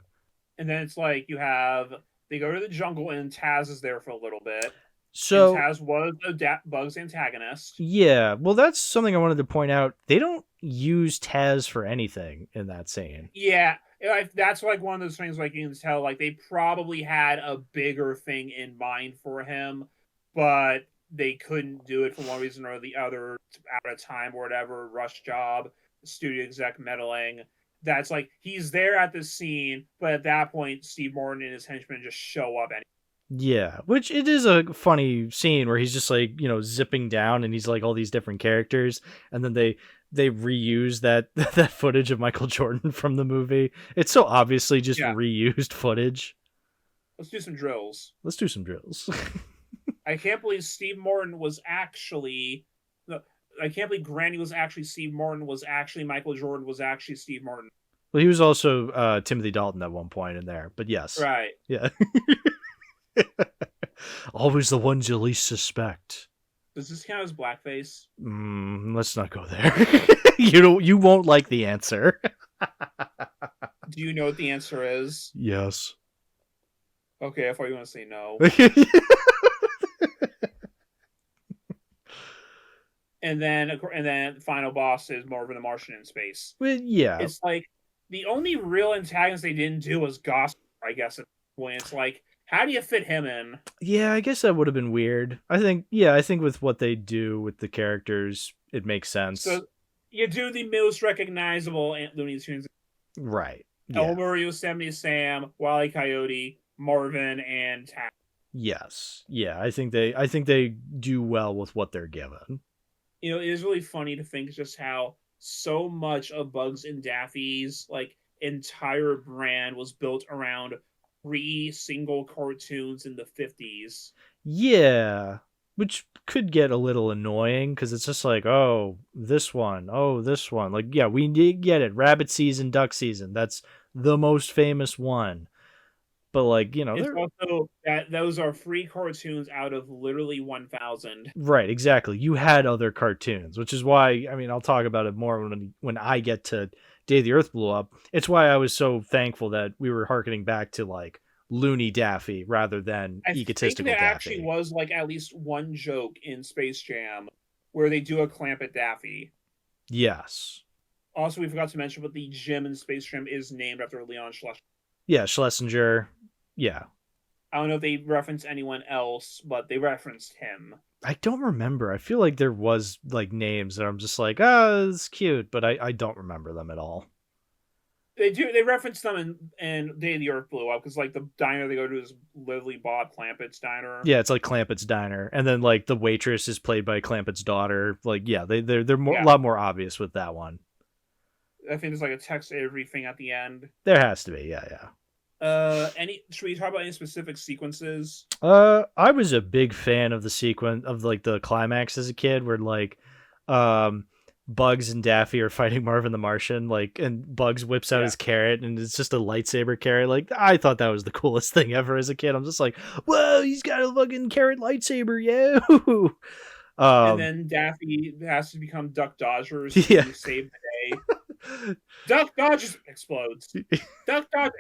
And then it's like they go to the jungle and Taz is there for a little bit. So and Taz was a Bugs antagonist. Yeah, well, that's something I wanted to point out. They don't use Taz for anything in that scene. Yeah. That's like one of those things like you can tell like they probably had a bigger thing in mind for him, but they couldn't do it for one reason or the other, out of time or whatever, rush job, studio exec meddling. That's like he's there at the scene, but at that point, Steve Martin and his henchmen just show up and Yeah, which it is a funny scene where he's just like, zipping down and he's like all these different characters, and then they reuse that that footage of Michael Jordan from the movie. It's so obviously just reused footage. Let's do some drills. Let's do some drills. I can't believe Steve Martin was actually. I can't believe Granny was actually Steve Martin, was actually Michael Jordan, was actually Steve Martin. Well, he was also Timothy Dalton at one point in there, but yes. Right. Yeah. Always the ones you least suspect. Does this count as blackface? Let's not go there. You won't like the answer. Do you know what the answer is? Yes. Okay, I thought you were going to say no. And then final boss is Marvin the Martian in space. Well, yeah. It's like the only real antagonist they didn't do was Gossip, I guess, at the point. It's like, how do you fit him in? Yeah, I guess that would have been weird. I think with what they do with the characters, it makes sense. So you do the most recognizable Looney Tunes. Right. Yeah. Elmer, Yosemite Sam, Wile E. Coyote, Marvin, and Tack. Yes. Yeah, I think they do well with what they're given. It is really funny to think just how so much of Bugs and Daffy's like entire brand was built around 3 single cartoons in the 50s. Yeah, which could get a little annoying because it's just like, this one. Like, yeah, we did get it. Rabbit season, duck season. That's the most famous one. But like, it's also that those are 3 cartoons out of literally 1,000. Right, exactly. You had other cartoons, which is why, I'll talk about it more when I get to Day the Earth Blew Up. It's why I was so thankful that we were hearkening back to like Looney Daffy rather than egotistical Daffy. There actually was like at least one joke in Space Jam where they do a clamp at Daffy. Yes. Also, we forgot to mention, but the gym in Space Jam is named after Leon Schlesinger. Yeah, Schlesinger. Yeah. I don't know if they referenced anyone else, but they referenced him. I don't remember. I feel like there was like names that I'm just like, it's cute, but I don't remember them at all. They do. They reference them in Day the Earth Blew Up because like the diner they go to is literally Bob Clampett's diner. Yeah, it's like Clampett's diner, and then like the waitress is played by Clampett's daughter. Like, yeah, they're a lot more obvious with that one. I think there's like a Tex Avery thing at the end. There has to be, yeah. Should we talk about any specific sequences? I was a big fan of the sequence of like the climax as a kid, where like, Bugs and Daffy are fighting Marvin the Martian, like, and Bugs whips out his carrot, and it's just a lightsaber carrot. Like, I thought that was the coolest thing ever as a kid. I'm just like, whoa, he's got a fucking carrot lightsaber, yeah. And then Daffy has to become Duck Dodgers to save the day. Duck Dodgers explodes. Duck Dodgers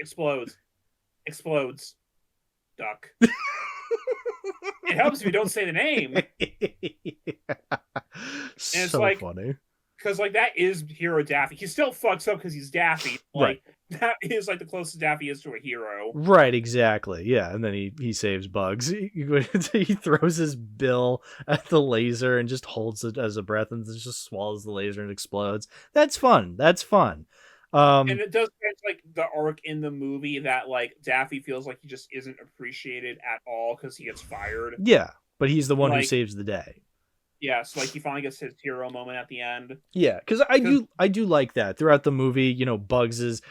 explodes. Duck. It helps if you don't say the name. And it's so like, funny. Because, like, that is hero Daffy. He still fucks up because he's Daffy. Like, that is, like, the closest Daffy is to a hero. Right, exactly. Yeah, and then he saves Bugs. He throws his bill at the laser and just holds it as a breath and just swallows the laser and explodes. That's fun. And it does like the arc in the movie that, like, Daffy feels like he just isn't appreciated at all because he gets fired. Yeah, but he's the one who saves the day. Yeah, so like he finally gets his hero moment at the end. Yeah, because I do like that throughout the movie. Bugs is,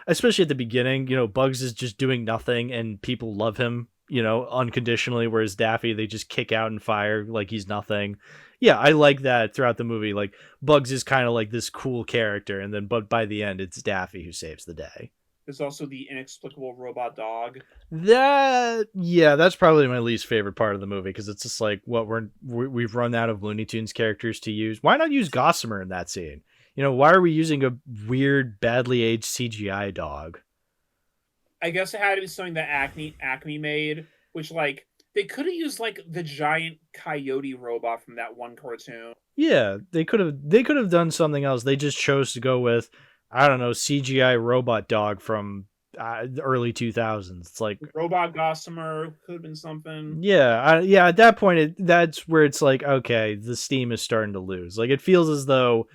especially at the beginning, Bugs is just doing nothing and people love him, unconditionally. Whereas Daffy, they just kick out and fire like he's nothing. Yeah, I like that throughout the movie. Like, Bugs is kind of like this cool character, but by the end, it's Daffy who saves the day. There's also the inexplicable robot dog. That's probably my least favorite part of the movie, because it's just like, we've run out of Looney Tunes characters to use. Why not use Gossamer in that scene? Why are we using a weird, badly aged CGI dog? I guess it had to be something that Acme made, which, like, they could have used like the giant coyote robot from that one cartoon. Yeah, they could have done something else. They just chose to go with I don't know, CGI robot dog from the early 2000s. It's like Robot Gossamer could have been something. yeah. At that point, that's where it's like, okay, the steam is starting to lose. Like it feels as though,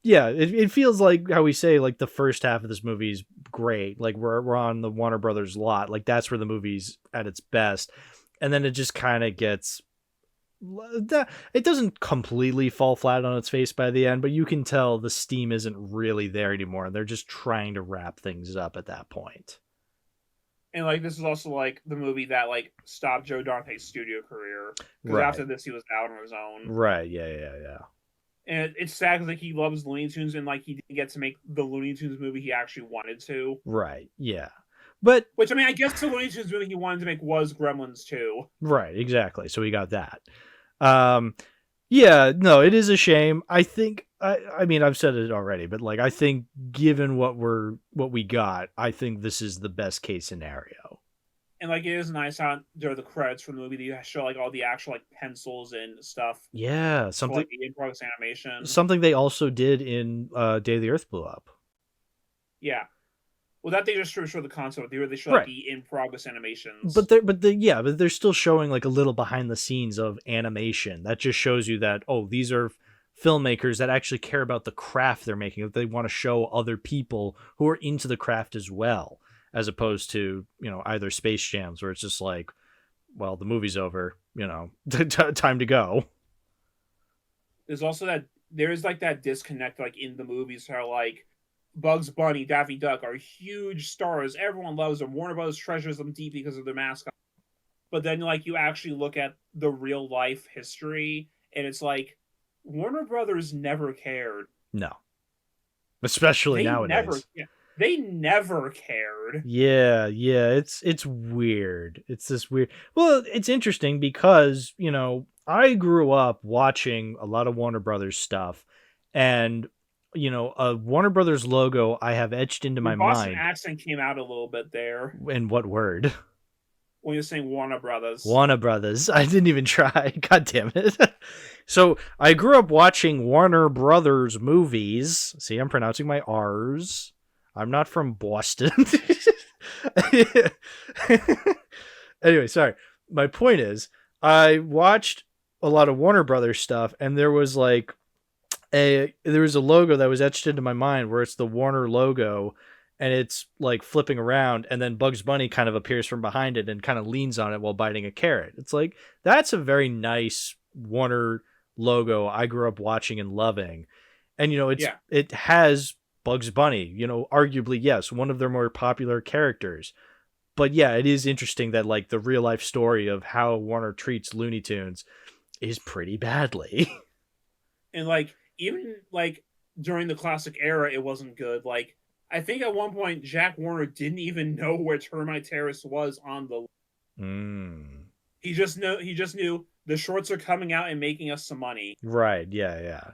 yeah, it feels like how we say like the first half of this movie is great. Like we're on the Warner Brothers lot. Like that's where the movie's at its best, and then it just kind of gets. It doesn't completely fall flat on its face by the end, but you can tell the steam isn't really there anymore. They're just trying to wrap things up at that point. And like this is also like the movie that like stopped Joe Dante's studio career, because Right. after this he was out on his own. Right. Yeah. And it's sad because like he loves Looney Tunes and like he didn't get to make the Looney Tunes movie he actually wanted to. Right. Yeah. But Which I mean, I guess the Looney Tunes movie he wanted to make was Gremlins 2. right, exactly. So we got that. Yeah, no, it is a shame. I think I mean I've said it already, but like I think given what we got, I think this is the best case scenario. And like it is nice how during the credits for the movie you show like all the actual like pencils and stuff. Yeah, For, like the in-progress animation. Something they also did in Day the Earth Blew Up. Yeah. Well, that they just show the concept. They show like the in-progress animations. But they're still showing like a little behind the scenes of animation. That just shows you that these are filmmakers that actually care about the craft they're making. That they want to show other people who are into the craft as well, as opposed to either Space Jams where it's just like, well, the movie's over, time to go. There's also that disconnect like in the movies how like Bugs Bunny, Daffy Duck are huge stars. Everyone loves them. Warner Bros. Treasures them deep because of their mascot. But then, like, you actually look at the real life history, and it's like Warner Brothers never cared. No, especially nowadays. They never cared. Yeah. It's weird. It's this weird. Well, it's interesting because I grew up watching a lot of Warner Brothers stuff, and a Warner Brothers logo I have etched into my Boston mind. Accent came out a little bit there. In what word? When you're saying Warner Brothers. Warner Brothers. I didn't even try. God damn it. So I grew up watching Warner Brothers movies. See, I'm pronouncing my R's. I'm not from Boston. Anyway, sorry. My point is, I watched a lot of Warner Brothers stuff, and there was like there was a logo that was etched into my mind where it's the Warner logo and it's like flipping around, and then Bugs Bunny kind of appears from behind it and kind of leans on it while biting a carrot. It's like, that's a very nice Warner logo I grew up watching and loving. And it has Bugs Bunny, arguably, yes, one of their more popular characters. But yeah, it is interesting that like the real life story of how Warner treats Looney Tunes is pretty badly. And like even like during the classic era, it wasn't good. Like I think at one point Jack Warner didn't even know where Termite Terrace was on the. He just knew the shorts are coming out and making us some money. Right. Yeah.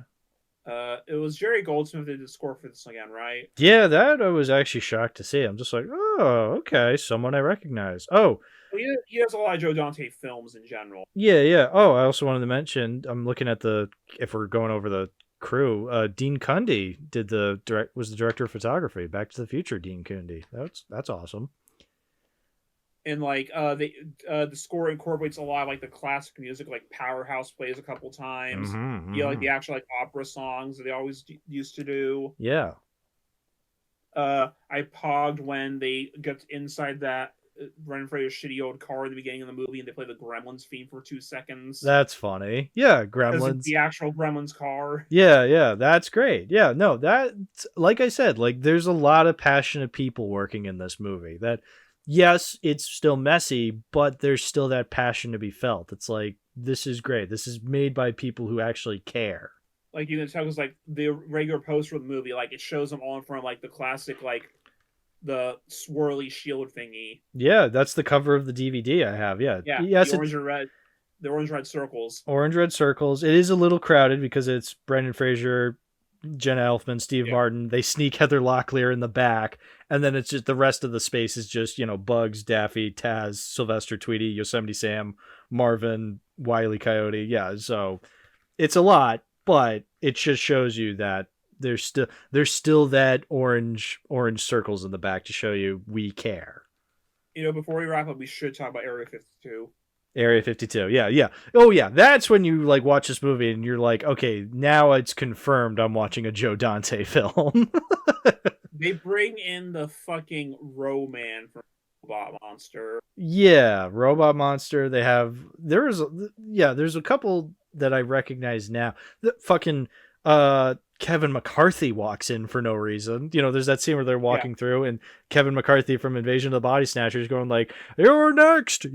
It was Jerry Goldsmith that did the score for this again, right? Yeah, that I was actually shocked to see. I'm just like, oh, okay, someone I recognize. Oh, he has a lot of Joe Dante films in general. Yeah. Oh, I also wanted to mention, I'm looking at if we're going over the crew, Dean Cundy was the director of photography. Back to the Future, Dean Cundy. That's awesome. And like the score incorporates a lot of like the classic music, like Powerhouse plays a couple times. Like the actual like opera songs that they always used to do. Yeah. I pogged when they get inside that Brendan Fraser's shitty old car at the beginning of the movie and they play the Gremlins theme for 2 seconds. That's funny. Yeah, Gremlins. The actual Gremlins car. Yeah, that's great. Yeah, no, that's like I said, like there's a lot of passionate people working in this movie. That yes, it's still messy, but there's still that passion to be felt. It's like, this is great. This is made by people who actually care. Like you can tell because like the regular poster of the movie, like it shows them all in front of like the classic like the swirly shield thingy. Yeah, that's the cover of the DVD I have. Yeah. Yes, the orange and red. The orange-red circles. Orange-red circles. It is a little crowded because it's Brendan Fraser, Jenna Elfman, Steve Martin. They sneak Heather Locklear in the back, and then it's just the rest of the space is just Bugs, Daffy, Taz, Sylvester Tweety, Yosemite Sam, Marvin, Wile E. Coyote. Yeah, so it's a lot, but it just shows you that there's still that orange circles in the back to show you we care. Before we wrap up, we should talk about Area 52. Area 52. Yeah. Oh yeah, that's when you like watch this movie and you're like, okay, now it's confirmed I'm watching a Joe Dante film. They bring in the fucking Roman from Robot Monster. Yeah, Robot Monster. There's a couple that I recognize now. The fucking Kevin McCarthy walks in for no reason. There's that scene where they're walking through and Kevin McCarthy from Invasion of the Body Snatchers going like, you're next,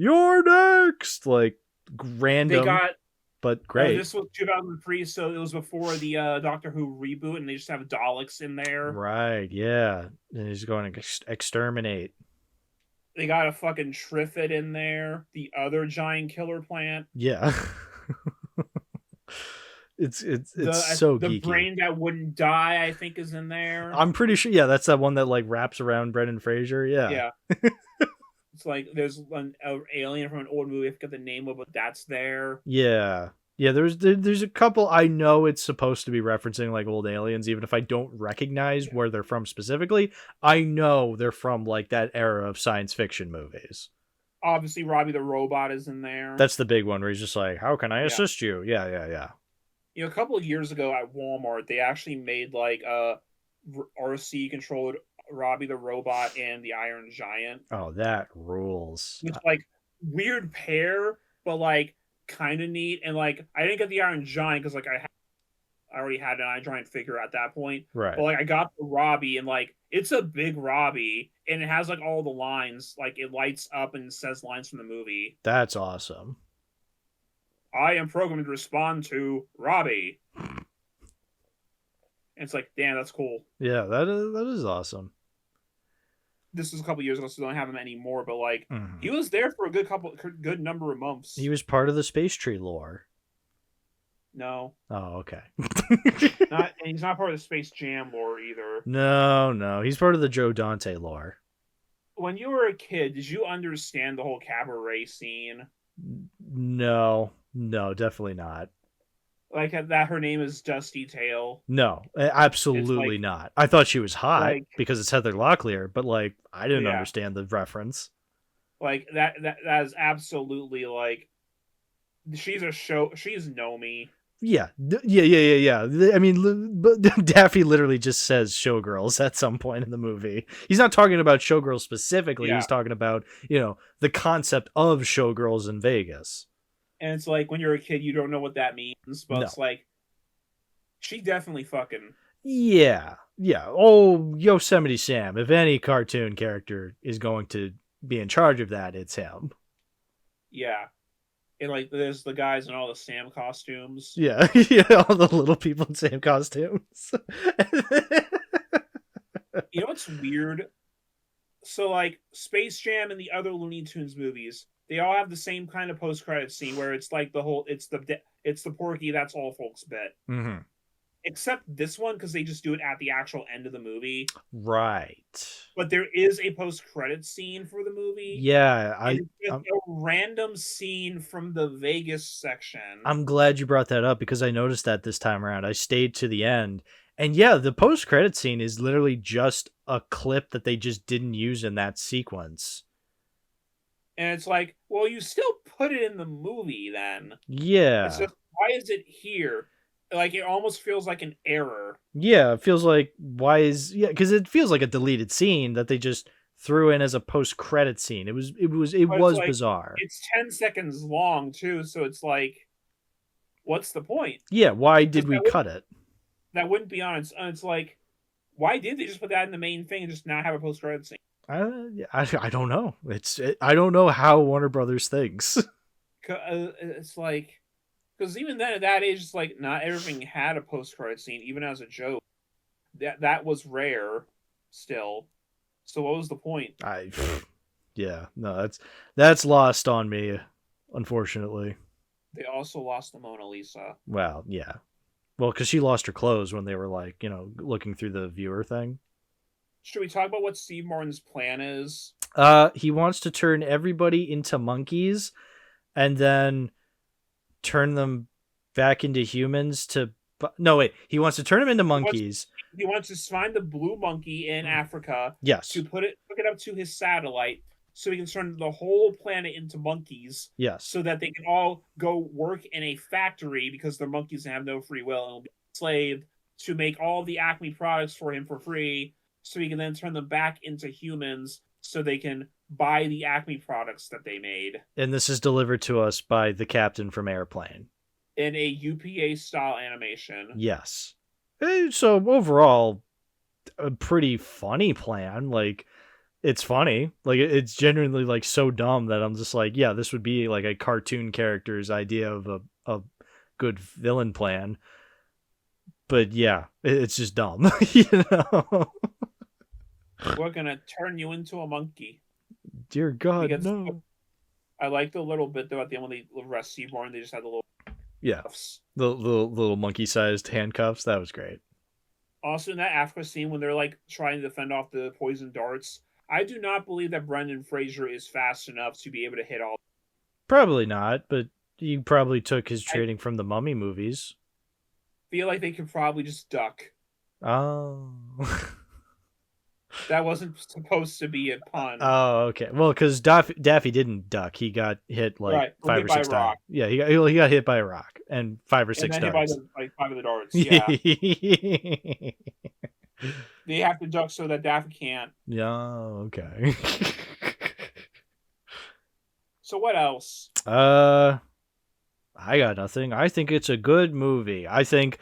like random, but great. This was 2003, so it was before the Doctor Who reboot, and they just have Daleks in there. Right, yeah. And he's going to exterminate. They got a fucking Trifid in there, the other giant killer plant. Yeah. It's so the geeky. The brain that wouldn't die, I think, is in there. I'm pretty sure. Yeah, that's that one that like wraps around Brendan Fraser. Yeah. It's like there's an alien from an old movie. I forget the name of it, but that's there. Yeah. There's a couple. I know it's supposed to be referencing like old aliens, even if I don't recognize where they're from specifically. I know they're from like that era of science fiction movies. Obviously, Robbie the Robot is in there. That's the big one where he's just like, "How can I assist you?" Yeah. A couple of years ago at Walmart, they actually made like a RC controlled Robbie the Robot and the Iron Giant. Oh, that rules. It's like weird pair, but like kind of neat. And like I didn't get the Iron Giant because like I already had an Iron Giant figure at that point. Right. But like I got the Robbie, and like it's a big Robbie, and it has like all the lines. Like it lights up and says lines from the movie. That's awesome. I am programmed to respond to Robbie. And it's like, damn, that's cool. Yeah, that is awesome. This was a couple years ago, so don't have him anymore. But like, he was there for a good number of months. He was part of the Space Tree lore. No. Oh, okay. And he's not part of the Space Jam lore either. No, he's part of the Joe Dante lore. When you were a kid, did you understand the whole cabaret scene? No, definitely not. Like that her name is Dusty Tail? No, absolutely not. I thought she was hot because it's Heather Locklear, but like I didn't understand the reference. Like that is absolutely like she's Nomi. Yeah. I mean, Daffy literally just says showgirls at some point in the movie. He's not talking about showgirls specifically. He's talking about, the concept of showgirls in Vegas. And it's like, when you're a kid, you don't know what that means. But it's like, she definitely fucking... Yeah. Oh, Yosemite Sam. If any cartoon character is going to be in charge of that, it's him. Yeah. And like, there's the guys in all the Sam costumes. Yeah, all the little people in Sam costumes. You know what's weird? So like, Space Jam and the other Looney Tunes movies, they all have the same kind of post-credit scene where it's like it's the Porky That's All Folks bit. Mm-hmm. Except this one, because they just do it at the actual end of the movie. Right. But there is a post-credit scene for the movie. Yeah. It's a random scene from the Vegas section. I'm glad you brought that up because I noticed that this time around. I stayed to the end. And yeah, the post-credit scene is literally just a clip that they just didn't use in that sequence. And it's like, well, you still put it in the movie then. Yeah. It's just, why is it here? Like, it almost feels like an error. Yeah, it feels like, because it feels like a deleted scene that they just threw in as a post-credit scene. It was like, bizarre. It's 10 seconds long, too, so it's like, what's the point? Yeah, why did we cut it? That wouldn't be on it's like, why did they just put that in the main thing and just not have a post-credit scene? I don't know. I don't know how Warner Brothers thinks. It's like, because even then at that age, it's like not everything had a post-credit scene, even as a joke. That was rare, still. So what was the point? That's lost on me, unfortunately. They also lost the Mona Lisa. Well, yeah. Well, because she lost her clothes when they were like, looking through the viewer thing. Should we talk about what Steve Martin's plan is? He wants to turn everybody into monkeys and then turn them back into humans to But no, wait. He wants to turn them into monkeys. He wants to find the blue monkey in Africa. Yes. To hook it up to his satellite, so he can turn the whole planet into monkeys. Yes. So that they can all go work in a factory because they're monkeys and have no free will and will be enslaved to make all the Acme products for him for free. So he can then turn them back into humans so they can buy the Acme products that they made. And this is delivered to us by the captain from Airplane. In a UPA-style animation. Yes. So overall, a pretty funny plan. Like, it's funny. Like, it's genuinely, like, so dumb that I'm just like, yeah, this would be, like, a cartoon character's idea of a good villain plan. But, yeah, it's just dumb, you know? We're gonna turn you into a monkey. Dear God, no. I like the little bit, though, at the end when they arrest Seaborn, they just had the little... Yeah, the little monkey-sized handcuffs. That was great. Also, in that Africa scene when they're like trying to fend off the poison darts, I do not believe that Brendan Fraser is fast enough to be able to hit all. Probably not, but he probably took his training from the Mummy movies. Feel like they could probably just duck. Oh. That wasn't supposed to be a pun. Oh, okay. Well, because Daffy didn't duck. He got hit like 5 or 6 times. Yeah, he got hit by a rock and 5 or 6 darts. Hit by 5 of the darts. Yeah. They have to duck so that Daffy can't. Yeah. Okay. So what else? I got nothing. I think it's a good movie. I think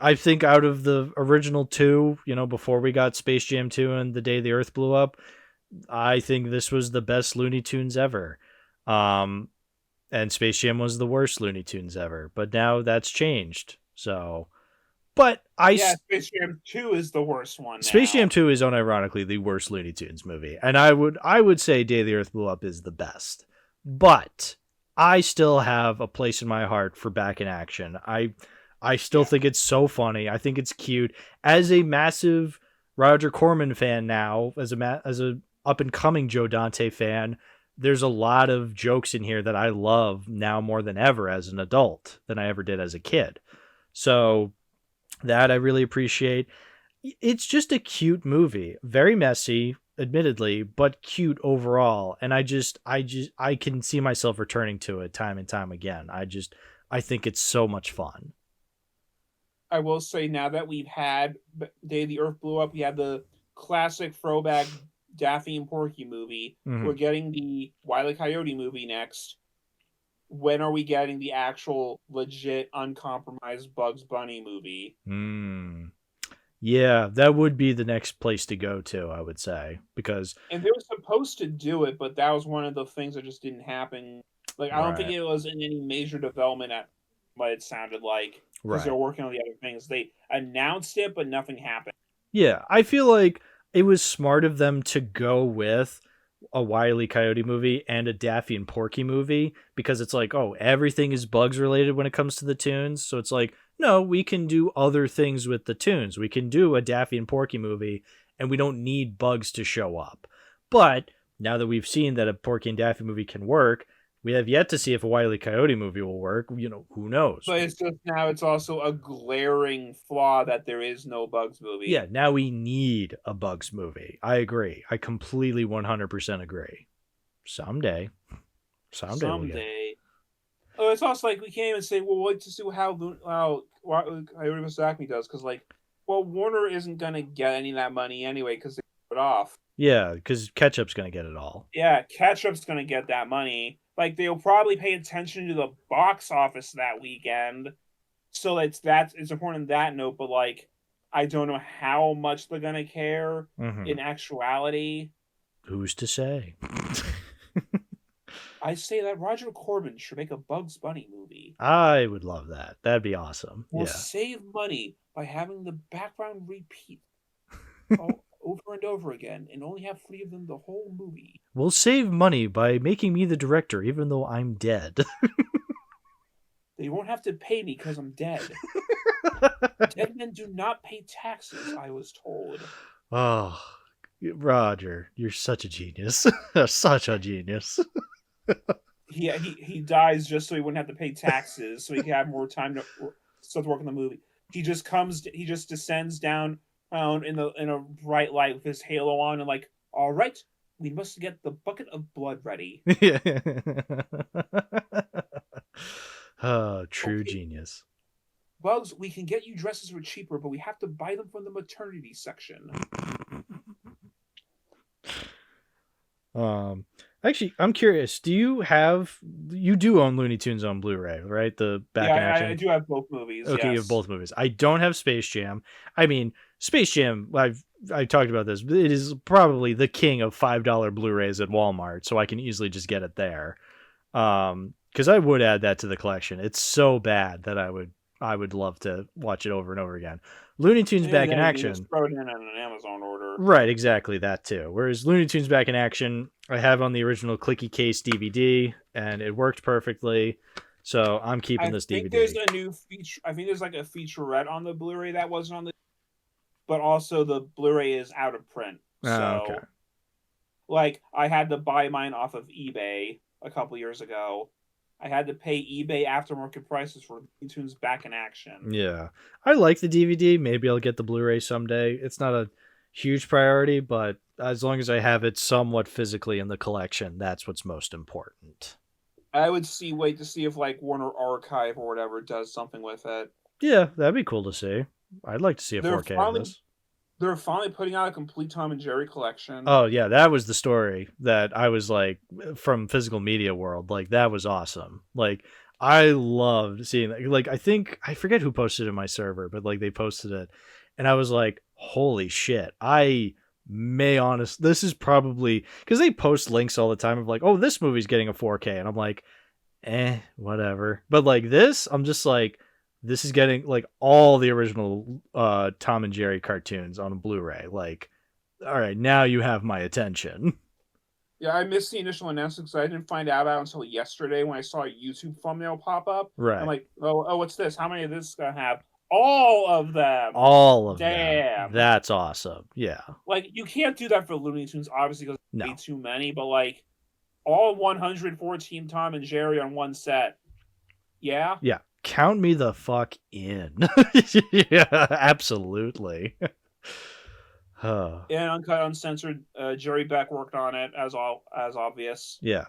out of the original 2, you know, before we got Space Jam 2 and The Day the Earth Blew Up, I think this was the best Looney Tunes ever. And Space Jam was the worst Looney Tunes ever. But now that's changed. So, but Space Jam 2 is the worst one. Space Jam 2 is unironically the worst Looney Tunes movie. And I would say Day the Earth Blew Up is the best. But I still have a place in my heart for Back in Action. I still think it's so funny. I think it's cute. As a massive Roger Corman fan now, as a up and coming Joe Dante fan, there's a lot of jokes in here that I love now more than ever as an adult than I ever did as a kid. So that I really appreciate. It's just a cute movie, very messy, admittedly, but cute overall. And I can see myself returning to it time and time again. I think it's so much fun. I will say, now that we've had Day the Earth Blew Up, we had the classic throwback Daffy and Porky movie. Mm-hmm. We're getting the Wile E. Coyote movie next. When are we getting the actual, legit, uncompromised Bugs Bunny movie? Yeah, that would be the next place to go to, I would say. And they were supposed to do it, but that was one of the things that just didn't happen. Like, I don't think it was in any major development at what it sounded like. Because they're working on the other things. They announced it, but nothing happened. Yeah, I feel like it was smart of them to go with a Wile E. Coyote movie and a Daffy and Porky movie, because it's like, oh, everything is Bugs related when it comes to the tunes. So it's like, no, we can do other things with the tunes. We can do a Daffy and Porky movie, and we don't need Bugs to show up. But now that we've seen that a Porky and Daffy movie can work, we have yet to see if a Wile E. Coyote movie will work. You know, who knows? But it's just now it's also a glaring flaw that there is no Bugs movie. Yeah, now we need a Bugs movie. I agree. I completely 100% agree. Someday. Oh, it's also like we can't even say, well, wait to see how Coyote vs. Acme does, because, like, well, Warner isn't going to get any of that money anyway because they put it off. Yeah, because Ketchup's going to get it all. Yeah, Ketchup's going to get that money. Like, they'll probably pay attention to the box office that weekend. So it's important in that note, but, like, I don't know how much they're going to care in actuality. Who's to say? I say that Roger Corman should make a Bugs Bunny movie. I would love that. That'd be awesome. We'll save money by having the background repeat over and over again and only have 3 of them the whole movie. We'll save money by making me the director even though I'm dead. They won't have to pay me because I'm dead. Dead men do not pay taxes, I was told. Oh, Roger, you're such a genius. Such a genius. He dies just so he wouldn't have to pay taxes, so he could have more time to start working on the movie. He just descends down in a bright light with his halo on, and like, all right, we must get the bucket of blood ready. Yeah. Oh, true Okay. genius. Bugs, we can get you dresses for cheaper, but we have to buy them from the maternity section. Actually, I'm curious. You do own Looney Tunes on Blu-ray, right? The back in action. I do have both movies. Okay, yes. you have both movies. I don't have Space Jam. I mean, Space Jam. I talked about this. It is probably the king of $5 Blu-rays at Walmart, so I can easily just get it there. Because I would add that to the collection. It's so bad that I would love to watch it over and over again. Looney Tunes Back in Action. Just throw it in an Amazon order. Right, exactly that too. Whereas Looney Tunes Back in Action, I have on the original clicky case DVD, and it worked perfectly. So I'm keeping this DVD. I think there's a new feature. I think there's like a featurette on the Blu-ray that wasn't on the, but also the Blu-ray is out of print. So, okay. Like, I had to buy mine off of eBay a couple years ago. I had to pay eBay aftermarket prices for Looney Tunes Back in Action. Yeah, I like the DVD. Maybe I'll get the Blu-ray someday. It's not a huge priority, but as long as I have it somewhat physically in the collection, that's what's most important. I would wait to see if like Warner Archive or whatever does something with it. Yeah, that'd be cool to see. I'd like to see a 4K of this. They're finally putting out a complete Tom and Jerry collection. Oh yeah, that was the story that I was like from Physical Media World. Like that was awesome. Like I loved seeing that. Like I forget who posted it in my server, but like they posted it, and I was like, holy shit! This is probably because they post links all the time of like, oh, this movie's getting a 4K, and I'm like, whatever. But like this, I'm just like, this is getting like all the original Tom and Jerry cartoons on a Blu-ray. Like, all right, now you have my attention. Yeah, I missed the initial announcement because I didn't find out about it until yesterday when I saw a YouTube thumbnail pop up. Right. I'm like, oh, what's this? How many of this is gonna have? All of them. All of them. That's awesome. Yeah. Like you can't do that for Looney Tunes, obviously, because way too many. But like, all 114 Tom and Jerry on one set. Yeah. Yeah. Count me the fuck in. Yeah, absolutely. And uncut, uncensored. Jerry Beck worked on it as obvious. Yeah.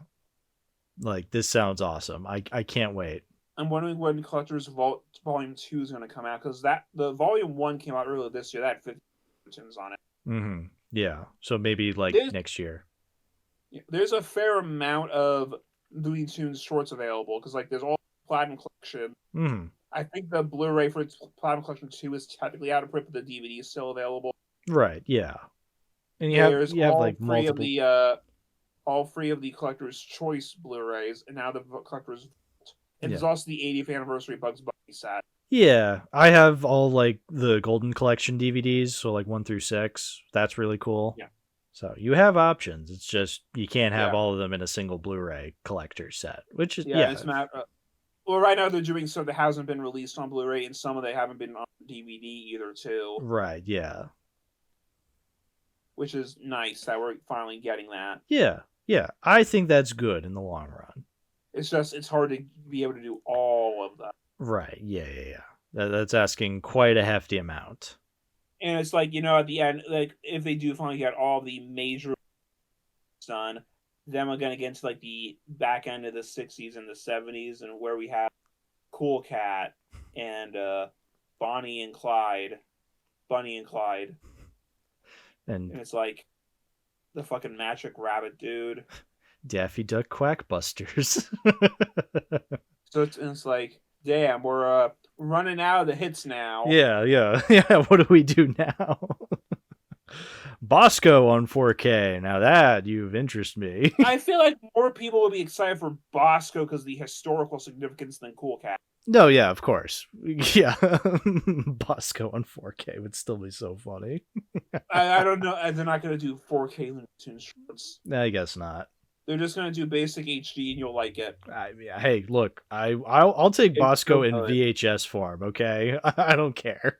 Like this sounds awesome. I can't wait. I'm wondering when Collector's Volume 2 is going to come out because the Volume 1 came out earlier this year. That had 50 cartoons on it. Mm-hmm. Yeah. So maybe like next year. There's a fair amount of Looney Tunes shorts available because like there's all Platinum Collection. Mm-hmm. I think the Blu-ray for Platinum Collection 2 is technically out of print, but the DVD is still available. Right. Yeah. And you have like multiple. All three of the Collector's Choice Blu-rays, and now the Collector's. And there's also the 80th anniversary Bugs Bunny set. Yeah, I have all like the Golden Collection DVDs, so like 1 through 6. That's really cool. Yeah. So you have options. It's just you can't have all of them in a single Blu-ray collector set, which is it's not. Well, right now they're doing some that hasn't been released on Blu-ray, and some of they haven't been on DVD either, too. Right. Yeah. Which is nice that we're finally getting that. Yeah. Yeah. I think that's good in the long run. It's just it's hard to be able to do all of them. Right. Yeah. That's asking quite a hefty amount. And it's like, at the end, like if they do finally get all the major done, then we're gonna get into like the back end of the 60s and the 70s, and where we have Cool Cat and Bonnie and Clyde, and it's like the fucking Magic Rabbit dude. Daffy Duck Quackbusters. So it's like, damn, we're running out of the hits now. Yeah. What do we do now? Bosco on 4K. Now that you've interested me. I feel like more people would be excited for Bosco because of the historical significance than Cool Cat. No, yeah, of course. Yeah. Bosco on 4K would still be so funny. I don't know. They're not going to do 4K Looney Tunes shorts. I guess not. They're just going to do basic HD and you'll like it. Hey, look, I'll take Bosco in VHS form, okay? I don't care.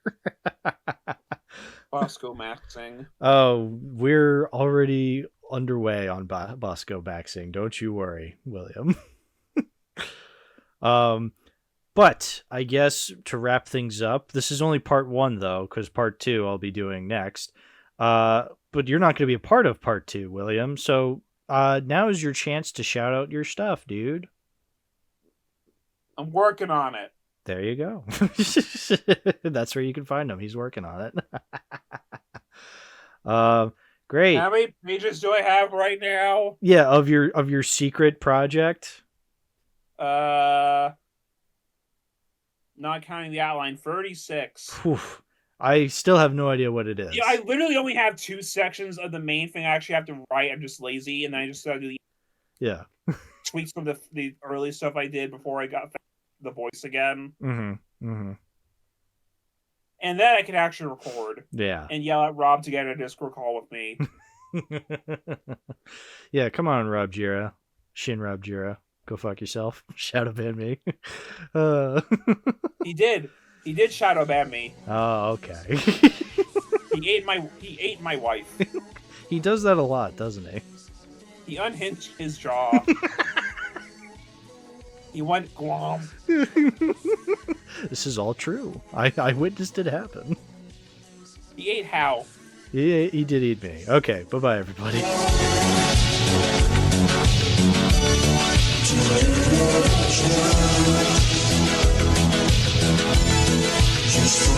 Bosco maxing. Oh, we're already underway on Bosco maxing. Don't you worry, William. But I guess to wrap things up, this is only part 1 though, because part 2 I'll be doing next. But you're not going to be a part of part 2, William. So now is your chance to shout out your stuff, dude. I'm working on it. There you go. That's where you can find him. He's working on it. Great. How many pages do I have right now? Yeah, of your secret project. Not counting the outline, 36. Whew. I still have no idea what it is. Yeah, I literally only have 2 sections of the main thing I actually have to write. I'm just lazy, and then I just do the tweaks from the early stuff I did before I got the voice again. Mm-hmm. And then I can actually record. Yeah. And yell at Rob to get a Discord call with me. Yeah, come on, Rob Jira. Shin Rob Jira. Go fuck yourself. Shadow ban me. He did shadow ban me. Oh, okay. He ate my wife. He does that a lot, doesn't he? He unhinged his jaw. He went glom. This is all true. I witnessed it happen. He ate Hal. He did eat me. Okay, bye-bye, everybody. Just